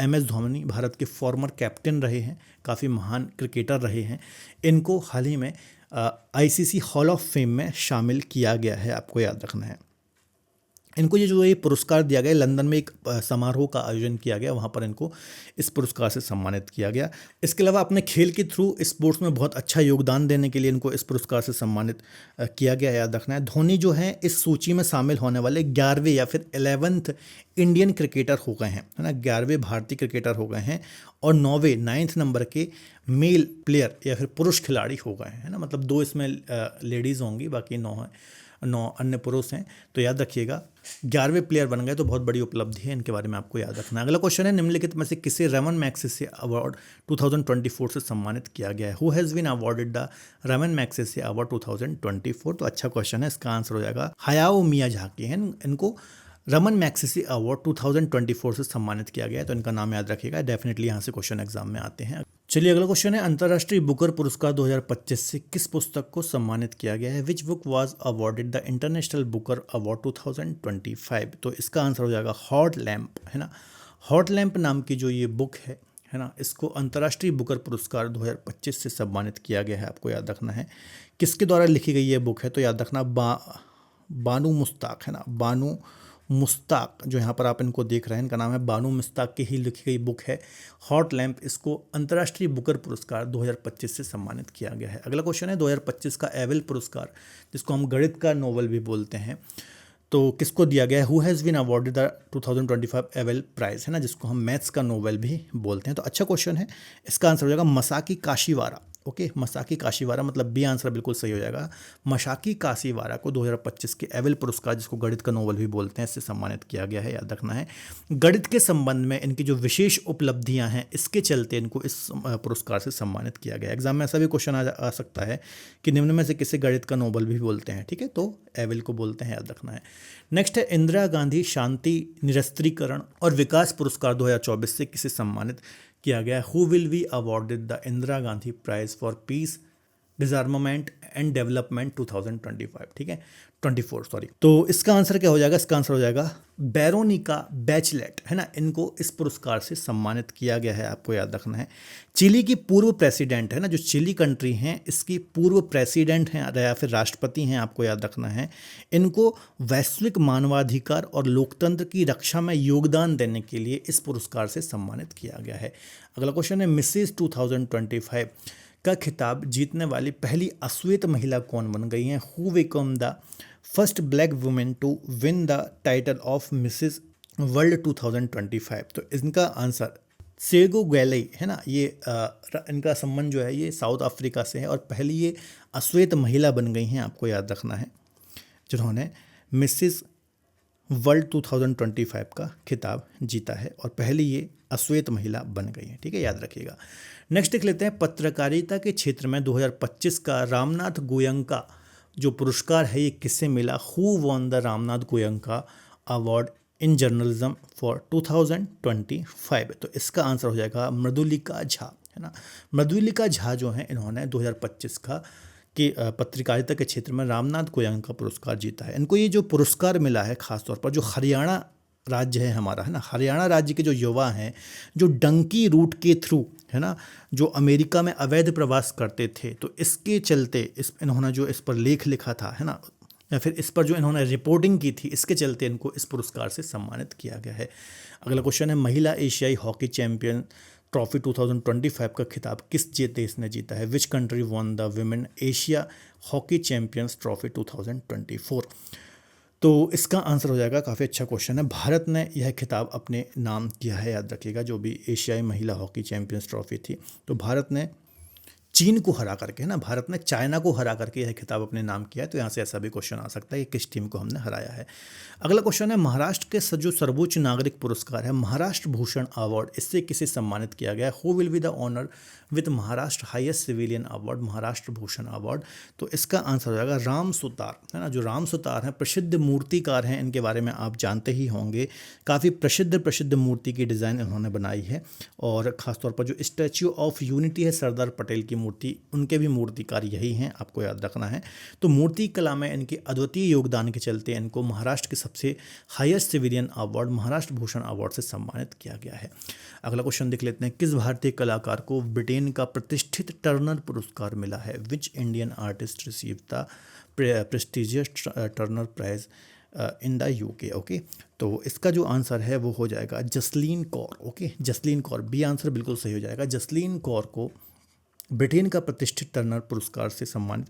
MS धोनी, भारत के फॉर्मर कैप्टन रहे हैं, काफ़ी महान क्रिकेटर रहे हैं, इनको हाल ही में आईसीसी हॉल ऑफ फेम में शामिल किया गया है, आपको याद रखना है। इनको ये पुरस्कार दिया गया, लंदन में एक समारोह का आयोजन किया गया, वहाँ पर इनको इस पुरस्कार से सम्मानित किया गया। इसके अलावा अपने खेल के थ्रू स्पोर्ट्स में बहुत अच्छा योगदान देने के लिए इनको इस पुरस्कार से सम्मानित किया गया, याद रखना है। धोनी जो हैं इस सूची में शामिल होने वाले 11वें या फिर 11th इंडियन क्रिकेटर हो गए हैं, है ना। 11वें भारतीय क्रिकेटर हो गए हैं और 9th नंबर के मेल प्लेयर या फिर पुरुष खिलाड़ी हो गए हैं, है ना। मतलब 2 इसमें लेडीज़ होंगी, बाकी 9 अन्य पुरुष हैं। तो याद रखिएगा, 11वें प्लेयर बन गए, तो बहुत बड़ी उपलब्धि है, इनके बारे में आपको याद रखना है। अगला क्वेश्चन है, निम्नलिखित में से किसे रमन मैग्सेसे अवार्ड 2024 से सम्मानित किया गया है। Who has been awarded the Raman Magsaysay award 2024। तो अच्छा क्वेश्चन है, इसका आंसर हो जाएगा हायाओ मियाजाकी हैं। इनको रमन मैग्सेसे अवार्ड 2024 से सम्मानित किया गया है, तो इनका नाम याद रखिएगा, डेफिनेटली यहाँ से क्वेश्चन एग्जाम में आते हैं। चलिए अगला क्वेश्चन है, अंतर्राष्ट्रीय बुकर पुरस्कार 2025 से किस पुस्तक को सम्मानित किया गया है। Which book was awarded the international Booker award 2025। तो इसका आंसर हो जाएगा हॉट लैम्प, है ना। हॉट लैम्प नाम की जो ये बुक है ना, इसको अंतर्राष्ट्रीय बुकर पुरस्कार 2025 से सम्मानित किया गया है, आपको याद रखना है। किसके द्वारा लिखी गई ये बुक है, तो याद रखना बानू मुश्ताक, है ना। बानू मुश्ताक, जो यहाँ पर आप इनको देख रहे हैं, इनका नाम है बानू मुश्ताक की ही लिखी गई बुक है हॉट लैम्प। इसको अंतर्राष्ट्रीय बुकर पुरस्कार 2025 से सम्मानित किया गया है। अगला क्वेश्चन है, 2025 का एवेल पुरस्कार, जिसको हम गणित का नोबेल भी बोलते हैं, तो किसको दिया गया है। Who has been awarded the 2025 Abel prize, है ना, जिसको हम मैथ्स का नोबेल भी बोलते हैं। तो अच्छा क्वेश्चन है, इसका आंसर हो जाएगा मसाकी काशीवारा। ओके, मसाकी काशीवारा, मतलब बी आंसर बिल्कुल सही हो जाएगा। मसाकी काशीवारा को 2025 के एवेल पुरस्कार, जिसको गणित का नोबेल भी बोलते हैं, इससे सम्मानित किया गया है, याद रखना है। गणित के संबंध में इनकी जो विशेष उपलब्धियां हैं, इसके चलते इनको इस पुरस्कार से सम्मानित किया गया। एग्जाम में ऐसा भी क्वेश्चन आ सकता है कि निम्न में से किसे गणित का नोबेल भी बोलते हैं, ठीक है, तो एवेल को बोलते हैं, याद रखना है। नेक्स्ट है, इंदिरा गांधी शांति निरस्त्रीकरण और विकास पुरस्कार 2024 से किसे सम्मानित किया गया। Who will be awarded the Indira Gandhi prize for peace disarmament and development 2025, ठीक है, 24 सॉरी। तो इसका आंसर क्या हो जाएगा, इसका आंसर हो जाएगा बैरोनिका बैचलेट, है ना। इनको इस पुरस्कार से सम्मानित किया गया है, आपको याद रखना है। चिली की पूर्व प्रेसिडेंट, है ना, जो चिली कंट्री हैं, इसकी पूर्व प्रेसिडेंट हैं या फिर राष्ट्रपति हैं, आपको याद रखना है। इनको वैश्विक मानवाधिकार और लोकतंत्र की रक्षा में योगदान देने के लिए इस पुरस्कार से सम्मानित किया गया है। अगला क्वेश्चन है, मिसेज 2025 का खिताब जीतने वाली पहली अश्वेत महिला कौन बन गई हैं। Who become the first black women to win the title of Mrs world 2025। तो इनका आंसर सेगो गैलई, है ना। ये इनका संबंध जो है ये साउथ अफ्रीका से है और पहली ये अश्वेत महिला बन गई हैं, आपको याद रखना है, जिन्होंने मिसेस वर्ल्ड 2025 का खिताब जीता है और पहली ये अश्वेत महिला बन गई है, ठीक है, याद रखिएगा। नेक्स्ट देख लेते हैं, पत्रकारिता के क्षेत्र में 2025 का रामनाथ गोयंका जो पुरस्कार है, ये किससे मिला। Who won the Ramnath Goenka award in journalism for 2025। तो इसका आंसर हो जाएगा मृदुलिका झा, है ना। मृदुलिका झा जो हैं, इन्होंने 2025 का कि पत्रकारिता के क्षेत्र में रामनाथ गोयंका पुरस्कार जीता है। इनको ये जो पुरस्कार मिला है, खासतौर पर जो हरियाणा राज्य है हमारा, है ना, हरियाणा राज्य के जो युवा हैं, जो डंकी रूट के थ्रू, है ना, जो अमेरिका में अवैध प्रवास करते थे, तो इसके चलते इन्होंने जो इस पर लेख लिखा था, है ना, या फिर इस पर जो इन्होंने रिपोर्टिंग की थी, इसके चलते इनको इस पुरस्कार से सम्मानित किया गया है। अगला क्वेश्चन है, महिला एशियाई हॉकी चैंपियन ट्रॉफी 2025 का खिताब किस देश ने जीता है। Which country won the women Asia hockey champions trophy 2024। तो इसका आंसर हो जाएगा, काफ़ी अच्छा क्वेश्चन है, भारत ने यह खिताब अपने नाम किया है, याद रखिएगा। जो भी एशियाई महिला हॉकी चैंपियंस ट्रॉफी थी, तो भारत ने चीन को हरा करके, है ना, भारत ने चाइना को हरा करके यह खिताब अपने नाम किया है। तो यहाँ से ऐसा भी क्वेश्चन आ सकता है कि किस टीम को हमने हराया है। अगला क्वेश्चन है महाराष्ट्र के जो सर्वोच्च नागरिक पुरस्कार है महाराष्ट्र भूषण अवार्ड, इससे किसे सम्मानित किया गया है? Who will be the honour with Maharashtra highest civilian award Maharashtra Bhushan award? तो इसका आंसर हो जाएगा राम सुतार, है ना। जो राम सुतार हैं प्रसिद्ध मूर्तिकार हैं, इनके बारे में आप जानते ही होंगे। काफ़ी प्रसिद्ध मूर्ति की डिज़ाइन इन्होंने बनाई है, और ख़ासतौर पर जो स्टैच्यू ऑफ यूनिटी है सरदार पटेल की मूर्ति, उनके भी मूर्तिकार यही हैं, आपको याद रखना है। तो मूर्ति कला में इनके अद्वितीय योगदान के चलते इनको महाराष्ट्र के सबसे highest civilian award Maharashtra Bhushan award से सम्मानित किया गया है। अगला क्वेश्चन देख लेते हैं, किस भारतीय कलाकार को ब्रिटेन का प्रतिष्ठित टर्नर पुरस्कार मिला है? Which Indian artist receive the prestigious Turner prize in the UK? Okay, तो इसका जो आंसर है वो हो जाएगा Jasleen Kaur. Okay, Jasleen Kaur, B answer बिल्कुल सही हो जाएगा। जसलीन कौर को ब्रिटेन का प्रतिष्ठित टर्नर पुरस्कार से सम्मानित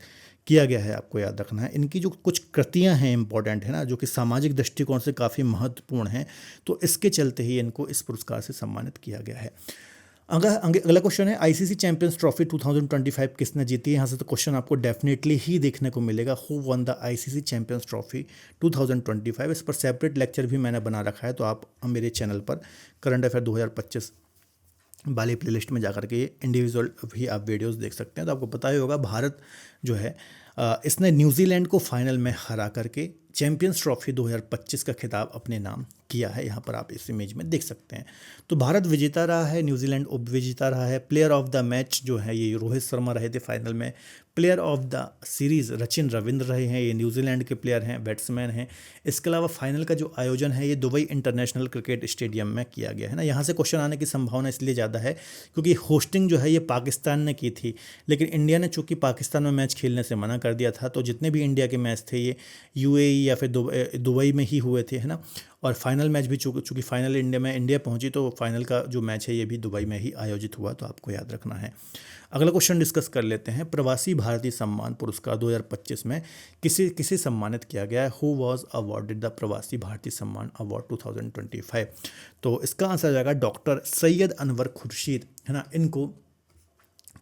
किया गया है, आपको याद रखना है। इनकी जो कुछ कृतियां हैं इंपॉर्टेंट है ना, जो कि सामाजिक दृष्टिकोण से काफ़ी महत्वपूर्ण हैं, तो इसके चलते ही इनको इस पुरस्कार से सम्मानित किया गया है। अगला क्वेश्चन है आईसीसी चैंपियंस ट्रॉफी 2025 किसने जीती है? यहाँ से तो क्वेश्चन आपको डेफिनेटली ही देखने को मिलेगा, who one the ICC champions trophy 2025। इस पर सेपरेट लेक्चर भी मैंने बना रखा है, तो आप मेरे चैनल पर करंट अफेयर 2025 वाली प्लेलिस्ट में जाकर के इंडिविजुअल भी आप वीडियोस देख सकते हैं। तो आपको पता ही होगा भारत जो है इसने न्यूजीलैंड को फाइनल में हरा करके चैंपियंस ट्रॉफी 2025 का खिताब अपने नाम किया है। यहाँ पर आप इस इमेज में देख सकते हैं। तो भारत विजेता रहा है, न्यूजीलैंड उप विजेता रहा है। प्लेयर ऑफ द मैच जो है ये रोहित शर्मा रहे थे फाइनल में। Player of the series Sachin Ravindra रहे हैं, ये न्यूजीलैंड के प्लेयर हैं, बैट्समैन हैं। इसके अलावा फाइनल का जो आयोजन है ये दुबई इंटरनेशनल क्रिकेट स्टेडियम में किया गया है ना। यहाँ से क्वेश्चन आने की संभावना इसलिए ज़्यादा है क्योंकि होस्टिंग जो है ये पाकिस्तान ने की थी, लेकिन इंडिया ने चूँकि पाकिस्तान में मैच खेलने से मना कर दिया था, तो जितने भी इंडिया के मैच थे ये यूएई या फिर दुबई में ही हुए थे, है ना। और फाइनल मैच भी चूँकि फाइनल इंडिया पहुंची, तो फाइनल का जो मैच है ये भी दुबई में ही आयोजित हुआ, तो आपको याद रखना है। अगला क्वेश्चन डिस्कस कर लेते हैं, प्रवासी भारतीय सम्मान पुरस्कार 2025 में किसे सम्मानित किया गया है? हु वॉज अवॉर्डेड द प्रवासी भारतीय सम्मान अवार्ड 2025? तो इसका आंसर आ जाएगा डॉक्टर सैयद अनवर खुर्शीद, है ना। इनको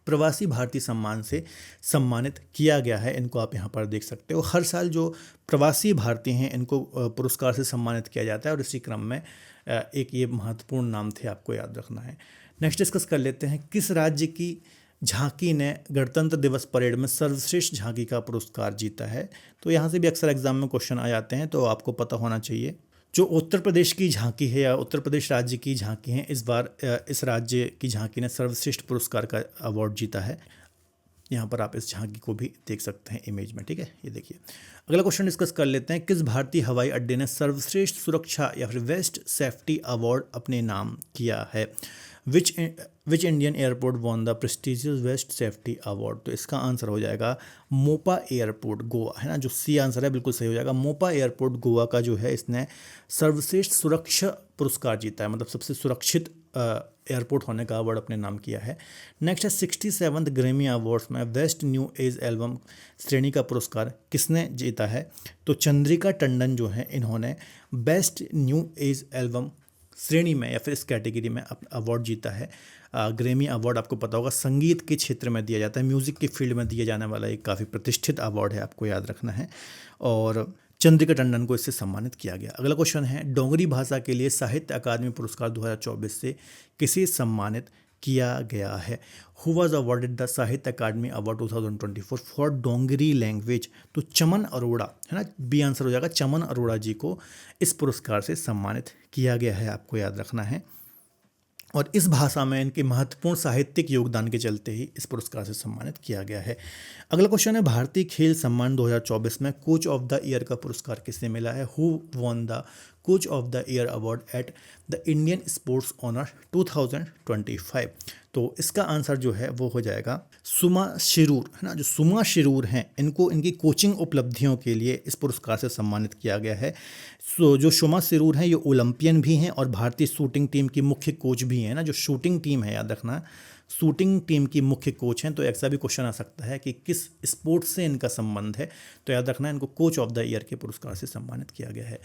प्रवासी भारतीय सम्मान से सम्मानित किया गया है। इनको आप यहाँ पर देख सकते हो। हर साल जो प्रवासी भारतीय हैं इनको पुरस्कार से सम्मानित किया जाता है, और इसी क्रम में एक ये महत्वपूर्ण नाम थे, आपको याद रखना है। नेक्स्ट डिस्कस कर लेते हैं, किस राज्य की झांकी ने गणतंत्र दिवस परेड में सर्वश्रेष्ठ झांकी का पुरस्कार जीता है? तो यहाँ से भी अक्सर एग्जाम में क्वेश्चन आ जाते हैं, तो आपको पता होना चाहिए। जो उत्तर प्रदेश की झांकी है या उत्तर प्रदेश राज्य की झांकी है, इस बार इस राज्य की झांकी ने सर्वश्रेष्ठ पुरस्कार का अवार्ड जीता है। यहाँ पर आप इस झांकी को भी देख सकते हैं इमेज में, ठीक है। ये देखिए, अगला क्वेश्चन डिस्कस कर लेते हैं, किस भारतीय हवाई अड्डे ने सर्वश्रेष्ठ सुरक्षा या फिर बेस्ट सेफ्टी अवार्ड अपने नाम किया है? Which Indian airport won the prestigious best safety award? तो इसका आंसर हो जाएगा मोपा एयरपोर्ट गोवा, है ना। जो सी आंसर है बिल्कुल सही हो जाएगा। मोपा एयरपोर्ट गोवा का जो है इसने सर्वश्रेष्ठ सुरक्षा पुरस्कार जीता है, मतलब सबसे सुरक्षित एयरपोर्ट होने का अवार्ड अपने नाम किया है। नेक्स्ट है 67th ग्रैमी अवार्ड्स में बेस्ट न्यू एज एल्बम श्रेणी का पुरस्कार किसने जीता है? तो चंद्रिका टंडन जो है इन्होंने बेस्ट न्यू एज एल्बम श्रेणी में या फिर इस कैटेगरी में अवार्ड जीता है। ग्रैमी अवार्ड आपको पता होगा संगीत के क्षेत्र में दिया जाता है, म्यूज़िक की फील्ड में दिया जाने वाला एक काफ़ी प्रतिष्ठित अवार्ड है, आपको याद रखना है। और चंद्रिका टंडन को इससे सम्मानित किया गया। अगला क्वेश्चन है, डोगरी भाषा के लिए साहित्य अकादमी पुरस्कार 2024 से किसे सम्मानित किया गया है? Who was awarded the Sahitya Akademi award 2024 for Dongri language? तो चमन अरोड़ा, है ना, बी आंसर हो जाएगा। चमन अरोड़ा जी को इस पुरस्कार से सम्मानित किया गया है, आपको याद रखना है। और इस भाषा में इनके महत्वपूर्ण साहित्यिक योगदान के चलते ही इस पुरस्कार से सम्मानित किया गया है। अगला क्वेश्चन है, भारतीय खेल सम्मान 2024 में कोच ऑफ द ईयर का पुरस्कार किसे मिला है? Who won the coach of the year award at the Indian sports honour 2025? तो इसका आंसर जो है वो हो जाएगा सुमा शिरूर, है ना। जो सुमा शिरूर हैं इनको इनकी कोचिंग उपलब्धियों के लिए इस पुरस्कार से सम्मानित किया गया है। जो सुमा शिरूर हैं ये ओलंपियन भी हैं और भारतीय शूटिंग टीम की मुख्य कोच भी हैं ना। जो शूटिंग टीम है, याद रखना, शूटिंग टीम की मुख्य कोच हैं। तो ऐसा भी क्वेश्चन आ सकता है कि किस स्पोर्ट्स से इनका संबंध है, तो याद रखना इनको कोच ऑफ द ईयर के पुरस्कार से सम्मानित किया गया है।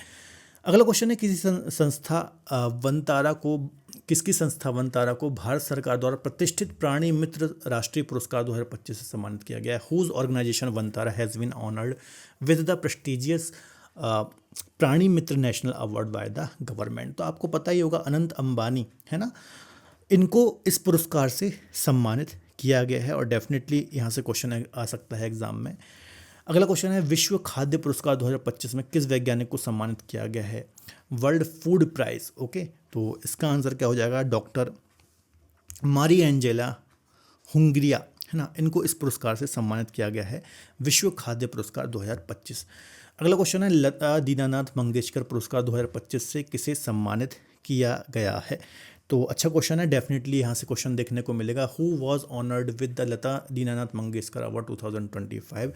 अगला क्वेश्चन है किसी संस्था वनतारा को किसकी संस्था वनतारा को भारत सरकार द्वारा प्रतिष्ठित प्राणी मित्र राष्ट्रीय पुरस्कार 2025 से सम्मानित किया गया है। Whose organisation Vantara has been honoured with the prestigious Prani Mitra national award by the government. तो आपको पता ही होगा अनंत अंबानी है ना, इनको इस पुरस्कार से सम्मानित किया गया है और डेफिनेटली यहाँ से क्वेश्चन आ सकता है एग्जाम में। अगला क्वेश्चन है विश्व खाद्य पुरस्कार 2025 में किस वैज्ञानिक को सम्मानित किया गया है? World food prize. ओके, तो इसका आंसर क्या हो जाएगा? डॉक्टर मारी एंजेला हुंगरिया है ना, इनको इस पुरस्कार से सम्मानित किया गया है, विश्व खाद्य पुरस्कार 2025। अगला क्वेश्चन है लता दीनानाथ मंगेशकर पुरस्कार 2025 से किसे सम्मानित किया गया है? तो अच्छा क्वेश्चन है, डेफिनेटली यहाँ से क्वेश्चन देखने को मिलेगा। Who was honoured with the Lata Dinanath Mangeshkar award 2025?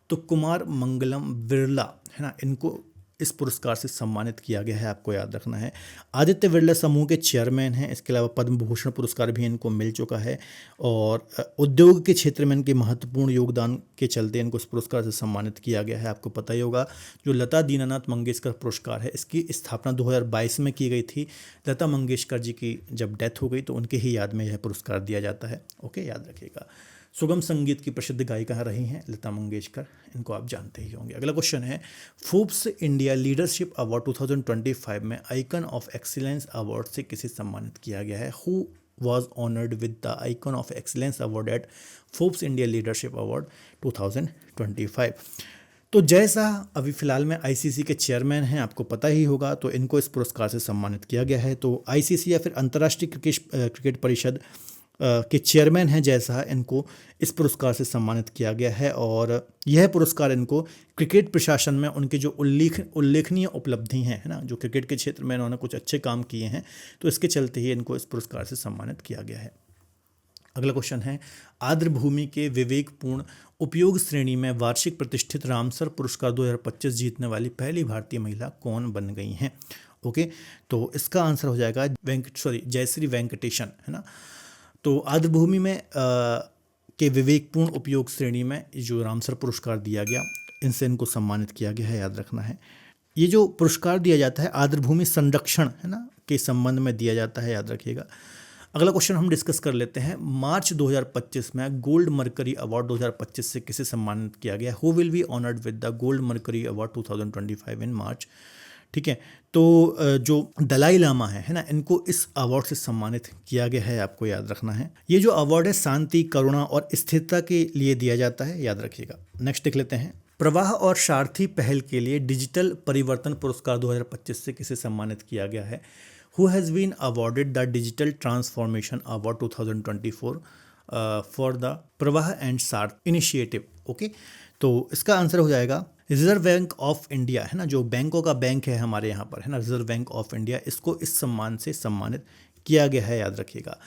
तो कुमार मंगलम बिरला है ना, इनको इस पुरस्कार से सम्मानित किया गया है, आपको याद रखना है। आदित्य बिरला समूह के चेयरमैन हैं, इसके अलावा पद्म भूषण पुरस्कार भी इनको मिल चुका है और उद्योग के क्षेत्र में इनके महत्वपूर्ण योगदान के चलते इनको इस पुरस्कार से सम्मानित किया गया है। आपको पता ही होगा जो लता दीनानाथ मंगेशकर पुरस्कार है, इसकी स्थापना 2022 में की गई थी। लता मंगेशकर जी की जब डेथ हो गई तो उनके ही याद में यह पुरस्कार दिया जाता है। ओके, याद रखिएगा। सुगम संगीत की प्रसिद्ध गायिका रही हैं लता मंगेशकर, इनको आप जानते ही होंगे। अगला क्वेश्चन है फोर्ब्स इंडिया लीडरशिप अवार्ड 2025 में आइकन ऑफ एक्सीलेंस अवार्ड से किसे सम्मानित किया गया है? Who was honoured with the icon of excellence award eight Forbes India leadership award 2025? तो जैसा अभी फिलहाल में आईसीसी के चेयरमैन हैं, आपको पता ही होगा, तो इनको इस पुरस्कार से सम्मानित किया गया है। तो आईसीसी या फिर अंतर्राष्ट्रीय क्रिकेट परिषद के चेयरमैन हैं जैसा, इनको इस पुरस्कार से सम्मानित किया गया है और यह पुरस्कार इनको क्रिकेट प्रशासन में उनके जो उल्लेखनीय उपलब्धि हैं है ना, जो क्रिकेट के क्षेत्र में इन्होंने कुछ अच्छे काम किए हैं, तो इसके चलते ही इनको इस पुरस्कार से सम्मानित किया गया है। अगला क्वेश्चन है आर्द्र भूमि के विवेकपूर्ण उपयोग श्रेणी में वार्षिक प्रतिष्ठित रामसर पुरस्कार 2025 जीतने वाली पहली भारतीय महिला कौन बन गई हैं? ओके, तो इसका आंसर हो जाएगा जयश्री वेंकटेशन है ना। तो आर्द्र भूमि में के विवेकपूर्ण उपयोग श्रेणी में जो रामसर पुरस्कार दिया गया, इनसे इनको सम्मानित किया गया है, याद रखना है। ये जो पुरस्कार दिया जाता है आर्द्र भूमि संरक्षण है ना के संबंध में दिया जाता है, याद रखिएगा। अगला क्वेश्चन हम डिस्कस कर लेते हैं। मार्च 2025 में गोल्ड मर्करी अवार्ड 2025 से किसे सम्मानित किया गया? Who will be honoured with the gold mercury award 2025 इन मार्च? ठीक है, तो जो दलाई लामा है ना, इनको इस अवार्ड से सम्मानित किया गया है, आपको याद रखना है। ये जो अवार्ड है शांति, करुणा और स्थिरता के लिए दिया जाता है, याद रखिएगा। नेक्स्ट देख लेते हैं। प्रवाह और सारथी पहल के लिए डिजिटल परिवर्तन पुरस्कार 2025 से किसे सम्मानित किया गया है? Who has been awarded the digital transformation award 2024 for the Pravah and Saarth initiative? Okay, तो इसका आंसर हो जाएगा रिजर्व बैंक ऑफ इंडिया है ना, जो बैंकों का बैंक है हमारे यहाँ पर है ना, रिजर्व बैंक ऑफ इंडिया, इसको इस सम्मान से सम्मानित किया गया है, याद रखिएगा।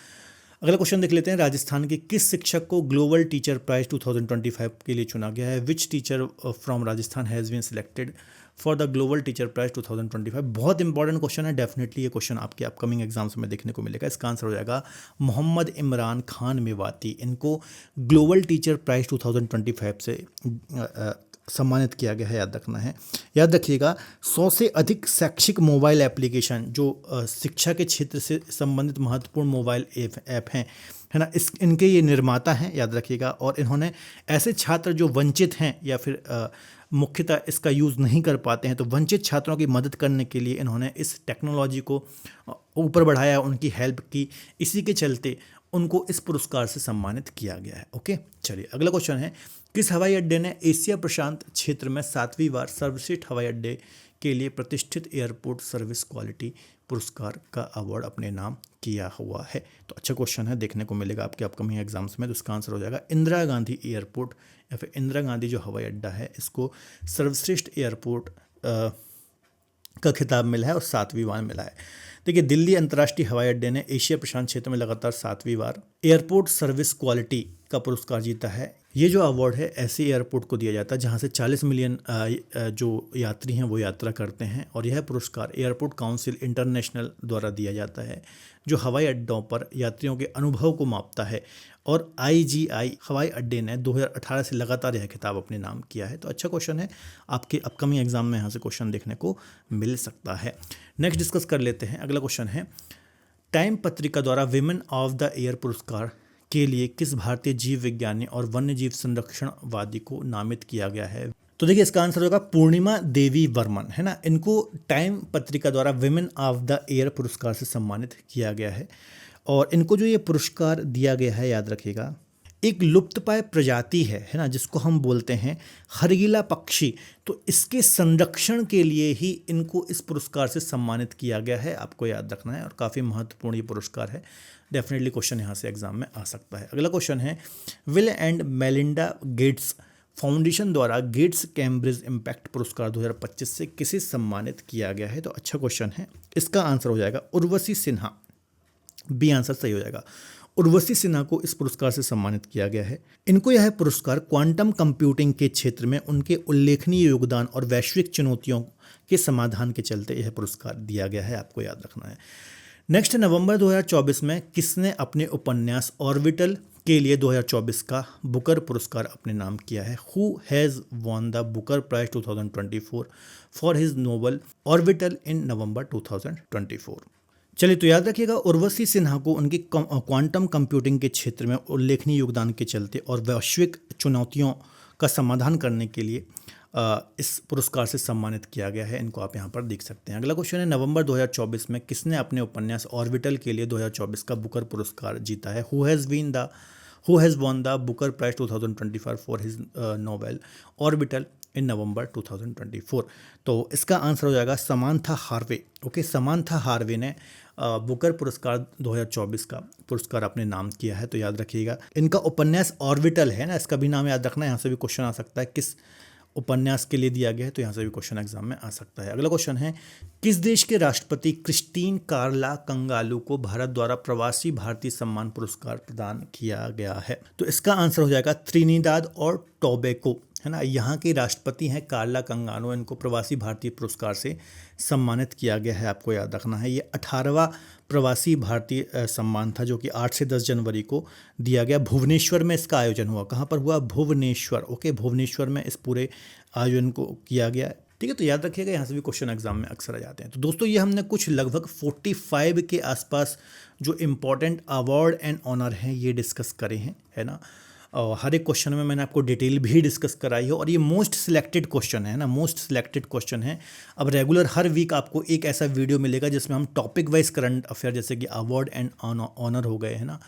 अगला क्वेश्चन देख लेते हैं। राजस्थान के किस शिक्षक को ग्लोबल टीचर प्राइज 2025 के लिए चुना गया है? Which teacher from Rajasthan has been selected for the global teacher prize 2025? बहुत इंपॉर्टेंट क्वेश्चन है, डेफिनेटली ये क्वेश्चन आपके अपकमिंग एग्जाम्स में देखने को मिलेगा। इसका आंसर हो जाएगा मोहम्मद इमरान खान मेवाती, इनको ग्लोबल टीचर प्राइज 2025 से सम्मानित किया गया है, याद रखना है। याद रखिएगा 100 से अधिक शैक्षिक मोबाइल एप्लीकेशन जो शिक्षा के क्षेत्र से संबंधित महत्वपूर्ण मोबाइल ऐप हैं है ना, इनके ये निर्माता हैं, याद रखिएगा। और इन्होंने ऐसे छात्र जो वंचित हैं या फिर मुख्यतः इसका यूज़ नहीं कर पाते हैं, तो वंचित छात्रों की मदद करने के लिए इन्होंने इस टेक्नोलॉजी को ऊपर बढ़ाया, उनकी हेल्प की, इसी के चलते उनको इस पुरस्कार से सम्मानित किया गया है। ओके, चलिए अगला क्वेश्चन है। किस हवाई अड्डे ने एशिया प्रशांत क्षेत्र में 7वीं बार सर्वश्रेष्ठ हवाई अड्डे के लिए प्रतिष्ठित एयरपोर्ट सर्विस क्वालिटी पुरस्कार का अवार्ड अपने नाम किया हुआ है? तो अच्छा क्वेश्चन है, देखने को मिलेगा आपके अपकमिंग एग्जाम्स में। तो इसका आंसर हो जाएगा इंदिरा गांधी एयरपोर्ट या फिर इंदिरा गांधी जो हवाई अड्डा है, इसको सर्वश्रेष्ठ एयरपोर्ट का खिताब मिला है और 7वीं बार मिला है। देखिए, दिल्ली अंतर्राष्ट्रीय हवाई अड्डे ने एशिया प्रशांत क्षेत्र में लगातार 7वीं बार एयरपोर्ट सर्विस क्वालिटी का पुरस्कार जीता है। ये जो अवार्ड है ऐसे एयरपोर्ट को दिया जाता है जहां से 40 मिलियन जो यात्री हैं वो यात्रा करते हैं, और यह पुरस्कार एयरपोर्ट काउंसिल इंटरनेशनल द्वारा दिया जाता है, जो हवाई अड्डों पर यात्रियों के अनुभव को मापता है और आईजीआई हवाई अड्डे ने 2018 से लगातार यह खिताब अपने नाम किया है। तो अच्छा क्वेश्चन है, आपके अपकमिंग एग्जाम में यहाँ से क्वेश्चन देखने को मिल सकता है। नेक्स्ट डिस्कस कर लेते हैं। अगला क्वेश्चन है, टाइम पत्रिका द्वारा विमेन ऑफ द ईयर पुरस्कार के लिए किस भारतीय जीव विज्ञानी और वन्य जीव संरक्षणवादी को नामित किया गया है? तो देखिए इसका आंसर होगा पूर्णिमा देवी वर्मन, है ना। इनको टाइम पत्रिका द्वारा विमेन ऑफ द ईयर पुरस्कार से सम्मानित किया गया है। और इनको जो ये पुरस्कार दिया गया है, याद रखिएगा, एक लुप्तप्राय प्रजाति है ना, जिसको हम बोलते हैं हरगिला पक्षी। तो इसके संरक्षण के लिए ही इनको इस पुरस्कार से सम्मानित किया गया है, आपको याद रखना है। और काफ़ी महत्वपूर्ण ये पुरस्कार है, डेफिनेटली क्वेश्चन यहाँ से एग्जाम में आ सकता है। अगला क्वेश्चन है, will and Melinda Gates foundation द्वारा गेट्स कैम्ब्रिज इम्पैक्ट पुरस्कार 2025 से किसे सम्मानित किया गया है? तो अच्छा क्वेश्चन है, इसका आंसर हो जाएगा उर्वशी सिन्हा। बी आंसर सही हो जाएगा। उर्वशी सिन्हा को इस पुरस्कार से सम्मानित किया गया है। इनको यह पुरस्कार क्वांटम कंप्यूटिंग के क्षेत्र में उनके उल्लेखनीय योगदान और वैश्विक चुनौतियों के समाधान के चलते यह पुरस्कार दिया गया है, आपको याद रखना है। नेक्स्ट, नवंबर 2024 में किसने अपने उपन्यास ऑर्बिटल के लिए 2024 का बुकर पुरस्कार अपने नाम किया है? Who has won the Booker prize 2024 for his novel Orbital in November 2024? चलिए, तो याद रखिएगा, उर्वशी सिन्हा को उनकी क्वांटम कंप्यूटिंग के क्षेत्र में उल्लेखनीय योगदान के चलते और वैश्विक चुनौतियों का समाधान करने के लिए इस पुरस्कार से सम्मानित किया गया है। इनको आप यहाँ पर देख सकते हैं। अगला क्वेश्चन है, नवंबर 2024 में किसने अपने उपन्यास ऑर्बिटल के लिए 2024 का बुकर पुरस्कार जीता है? Who has won the Booker prize 2025 for his novel Orbital in November 2024? तो इसका आंसर हो जाएगा Samantha Harvey. Okay, Samantha Harvey ने बुकर पुरस्कार 2024 का पुरस्कार अपने नाम किया है। तो याद रखिएगा, इनका उपन्यास ऑर्बिटल है ना, इसका भी नाम याद रखना है। यहाँ से भी क्वेश्चन आ सकता है, किस उपन्यास के लिए दिया गया है, तो यहाँ से भी क्वेश्चन एग्जाम में आ सकता है। अगला क्वेश्चन है, किस देश के राष्ट्रपति क्रिस्टीन कार्ला कंगालू को भारत द्वारा प्रवासी भारतीय सम्मान पुरस्कार प्रदान किया गया है? तो इसका आंसर हो जाएगा त्रिनिदाद और टोबैगो, है ना। यहाँ के राष्ट्रपति हैं कार्ला कंगालू, इनको प्रवासी भारतीय पुरस्कार से सम्मानित किया गया है, आपको याद रखना है। ये 18वां प्रवासी भारतीय सम्मान था, जो कि 8 से 10 जनवरी को दिया गया। भुवनेश्वर में इसका आयोजन हुआ। कहाँ पर हुआ? भुवनेश्वर। ओके, भुवनेश्वर में इस पूरे आयोजन को किया गया। ठीक है, तो याद रखिएगा, यहाँ से भी क्वेश्चन एग्जाम में अक्सर आ जाते हैं। तो दोस्तों, ये हमने कुछ लगभग 45 के आसपास जो इम्पोर्टेंट अवार्ड एंड ऑनर हैं ये डिस्कस करे हैं, है ना। और हर एक क्वेश्चन में मैंने आपको डिटेल भी डिस्कस कराई है, और ये मोस्ट सिलेक्टेड क्वेश्चन है ना, मोस्ट सिलेक्टेड क्वेश्चन है। अब रेगुलर हर वीक आपको एक ऐसा वीडियो मिलेगा जिसमें हम टॉपिक वाइज करंट अफेयर, जैसे कि अवार्ड एंड ऑनर हो गए, है ना,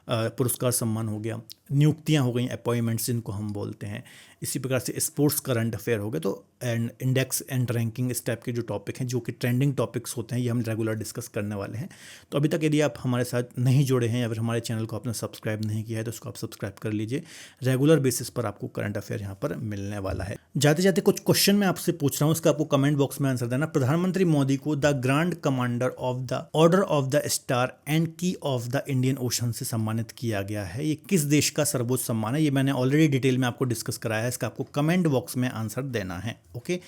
पुरस्कार सम्मान हो गया, नियुक्तियां हो गई, अपॉइंटमेंट्स जिनको हम बोलते हैं, इसी प्रकार से स्पोर्ट्स करंट अफेयर हो गए, तो एंड इंडेक्स एंड रैंकिंग, इस टाइप के जो टॉपिक हैं, जो कि ट्रेंडिंग टॉपिक्स होते हैं, ये हम रेगुलर डिस्कस करने वाले हैं। तो अभी तक यदि आप हमारे साथ नहीं जुड़े हैं या फिर हमारे चैनल को आपने सब्सक्राइब नहीं किया है, तो उसको आप सब्सक्राइब कर लीजिए। रेगुलर बेसिस पर आपको करंट अफेयर यहाँ पर मिलने वाला है। जाते जाते कुछ क्वेश्चन मैं आपसे पूछ रहा हूँ, उसका आपको कमेंट बॉक्स में आंसर देना। प्रधानमंत्री मोदी को the grand commander of the order of the star and key of the Indian ocean से सम्मानित किया गया है। ये किस देश का सर्वोच्च सम्मान है? ये मैंने ऑलरेडी डिटेल में आपको डिस्कस कराया है, इसका आपको कमेंट बॉक्स में आंसर देना है। ओके,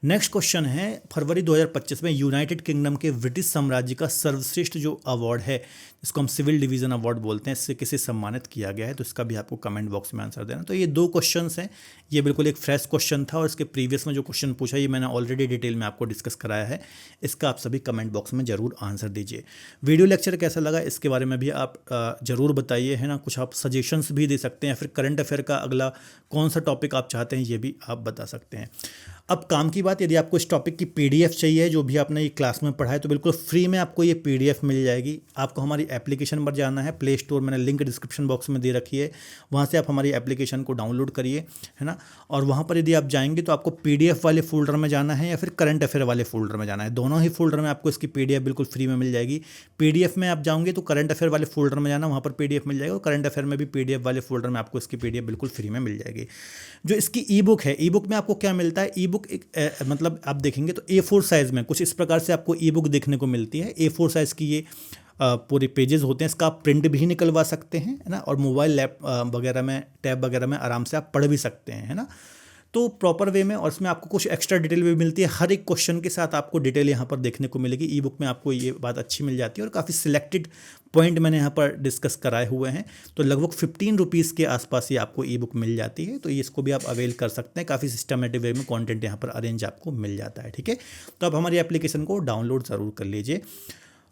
नेक्स्ट क्वेश्चन है, फरवरी 2025 में यूनाइटेड किंगडम के ब्रिटिश साम्राज्य का सर्वश्रेष्ठ जो अवार्ड है, जिसको हम सिविल डिवीजन अवार्ड बोलते हैं, इससे किसे सम्मानित किया गया है? तो इसका भी आपको कमेंट बॉक्स में आंसर देना। तो ये 2 क्वेश्चंस हैं, ये बिल्कुल एक फ्रेश क्वेश्चन था, और इसके प्रीवियस में जो क्वेश्चन पूछा ये मैंने ऑलरेडी डिटेल में आपको डिस्कस कराया है। इसका आप सभी कमेंट बॉक्स में जरूर आंसर दीजिए। वीडियो लेक्चर कैसा लगा इसके बारे में भी आप जरूर बताइए, है ना। कुछ आप सजेशंस भी दे सकते हैं, फिर करंट अफेयर का अगला कौन सा टॉपिक आप चाहते हैं ये भी आप बता सकते हैं। अब काम की बात, यदि आपको इस टॉपिक की PDF चाहिए जो भी आपने ये क्लास में पढ़ा है, तो बिल्कुल फ्री में आपको ये PDF मिल जाएगी। आपको हमारी एप्लीकेशन पर जाना है, प्ले स्टोर, मैंने लिंक डिस्क्रिप्शन बॉक्स में दे रखी है, वहाँ से आप हमारी एप्लीकेशन को डाउनलोड करिए, है ना। और वहाँ पर यदि आप जाएंगे तो आपको PDF वाले फोल्डर में जाना है या फिर करंट अफेयर वाले फोल्डर में जाना है। दोनों ही फोल्डर में आपको इसकी PDF बिल्कुल फ्री में मिल जाएगी। PDF में आप जाओगे तो करंट अफेयर वाले फोल्डर में जाना, वहाँ पर PDF मिल जाएगा, और करंट अफेयर में भी PDF वाले फोल्डर में आपको इसकी PDF बिल्कुल फ्री में मिल जाएगी। जो इसकी ई बुक है, ई बुक में आपको क्या मिलता है? ई बुक एक मतलब आप देखेंगे तो A4 साइज़ में कुछ इस प्रकार से आपको ई बुक देखने को मिलती है। A4 साइज़ की ये पूरे पेजेस होते हैं, इसका आप प्रिंट भी निकलवा सकते हैं, है ना, और मोबाइल लैप वगैरह में, टैब वगैरह में आराम से आप पढ़ भी सकते हैं, है ना। तो प्रॉपर वे में, और इसमें आपको कुछ एक्स्ट्रा डिटेल भी मिलती है। हर एक क्वेश्चन के साथ आपको डिटेल यहाँ पर देखने को मिलेगी। ई बुक में आपको ये बात अच्छी मिल जाती है और काफ़ी सिलेक्टेड पॉइंट मैंने यहाँ पर डिस्कस कराए हुए हैं। तो लगभग 15 रुपीज़ के आसपास ये आपको ई बुक मिल जाती है। तो ये इसको भी आप अवेल कर सकते हैं। काफ़ी सिस्टमेटिक वे में कंटेंट यहाँ पर अरेंज आपको मिल जाता है। ठीक है, तो आप हमारी एप्लीकेशन को डाउनलोड ज़रूर कर लीजिए।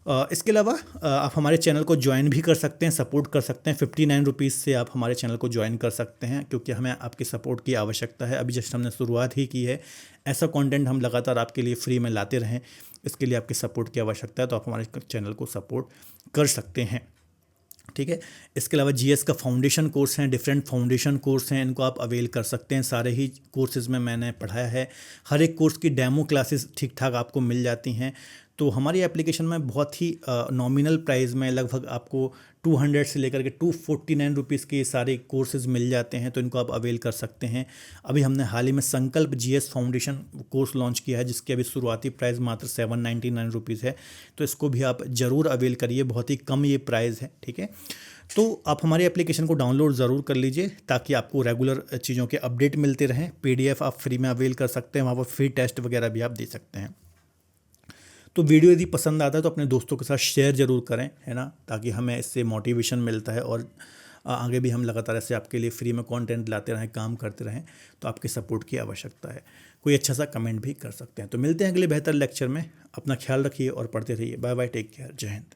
इसके अलावा आप हमारे चैनल को ज्वाइन भी कर सकते हैं, सपोर्ट कर सकते हैं। 59 रुपीज़ से आप हमारे चैनल को ज्वाइन कर सकते हैं, क्योंकि हमें आपके सपोर्ट की आवश्यकता है। अभी जस्ट हमने शुरुआत ही की है, ऐसा कंटेंट हम लगातार आपके लिए फ्री में लाते रहें, इसके लिए आपके सपोर्ट की आवश्यकता है। तो आप हमारे चैनल को सपोर्ट कर सकते हैं। ठीक है, इसके अलावा जीएस का फाउंडेशन कोर्स हैं, डिफरेंट फाउंडेशन कोर्स हैं, इनको आप अवेल कर सकते हैं। सारे ही कोर्सेज़ में मैंने पढ़ाया है। हर एक कोर्स की डेमो क्लासेस ठीक ठाक आपको मिल जाती हैं। तो हमारी एप्लीकेशन में बहुत ही नॉमिनल प्राइस में लगभग आपको 200 से लेकर के 249 रुपीज़ के सारे कोर्सेज़ मिल जाते हैं। तो इनको आप अवेल कर सकते हैं। अभी हमने हाल ही में संकल्प जीएस फाउंडेशन कोर्स लॉन्च किया है, जिसकी अभी शुरुआती प्राइस मात्र 799 रुपीज़ है। तो इसको भी आप ज़रूर अवेल करिए, बहुत ही कम ये प्राइस है। ठीक है, तो आप हमारी एप्लीकेशन को डाउनलोड ज़रूर कर लीजिए, ताकि आपको रेगुलर चीज़ों के अपडेट मिलते रहें। पीडीएफ आप फ्री में अवेल कर सकते हैं, वहाँ पर फ्री टेस्ट वगैरह भी आप दे सकते हैं। तो वीडियो यदि पसंद आता है तो अपने दोस्तों के साथ शेयर ज़रूर करें, है ना, ताकि हमें इससे मोटिवेशन मिलता है और आगे भी हम लगातार ऐसे आपके लिए फ्री में कंटेंट लाते रहें, काम करते रहें। तो आपके सपोर्ट की आवश्यकता है। कोई अच्छा सा कमेंट भी कर सकते हैं। तो मिलते हैं अगले बेहतर लेक्चर में। अपना ख्याल रखिए और पढ़ते रहिए। बाय बाय, टेक केयर, जय हिंद।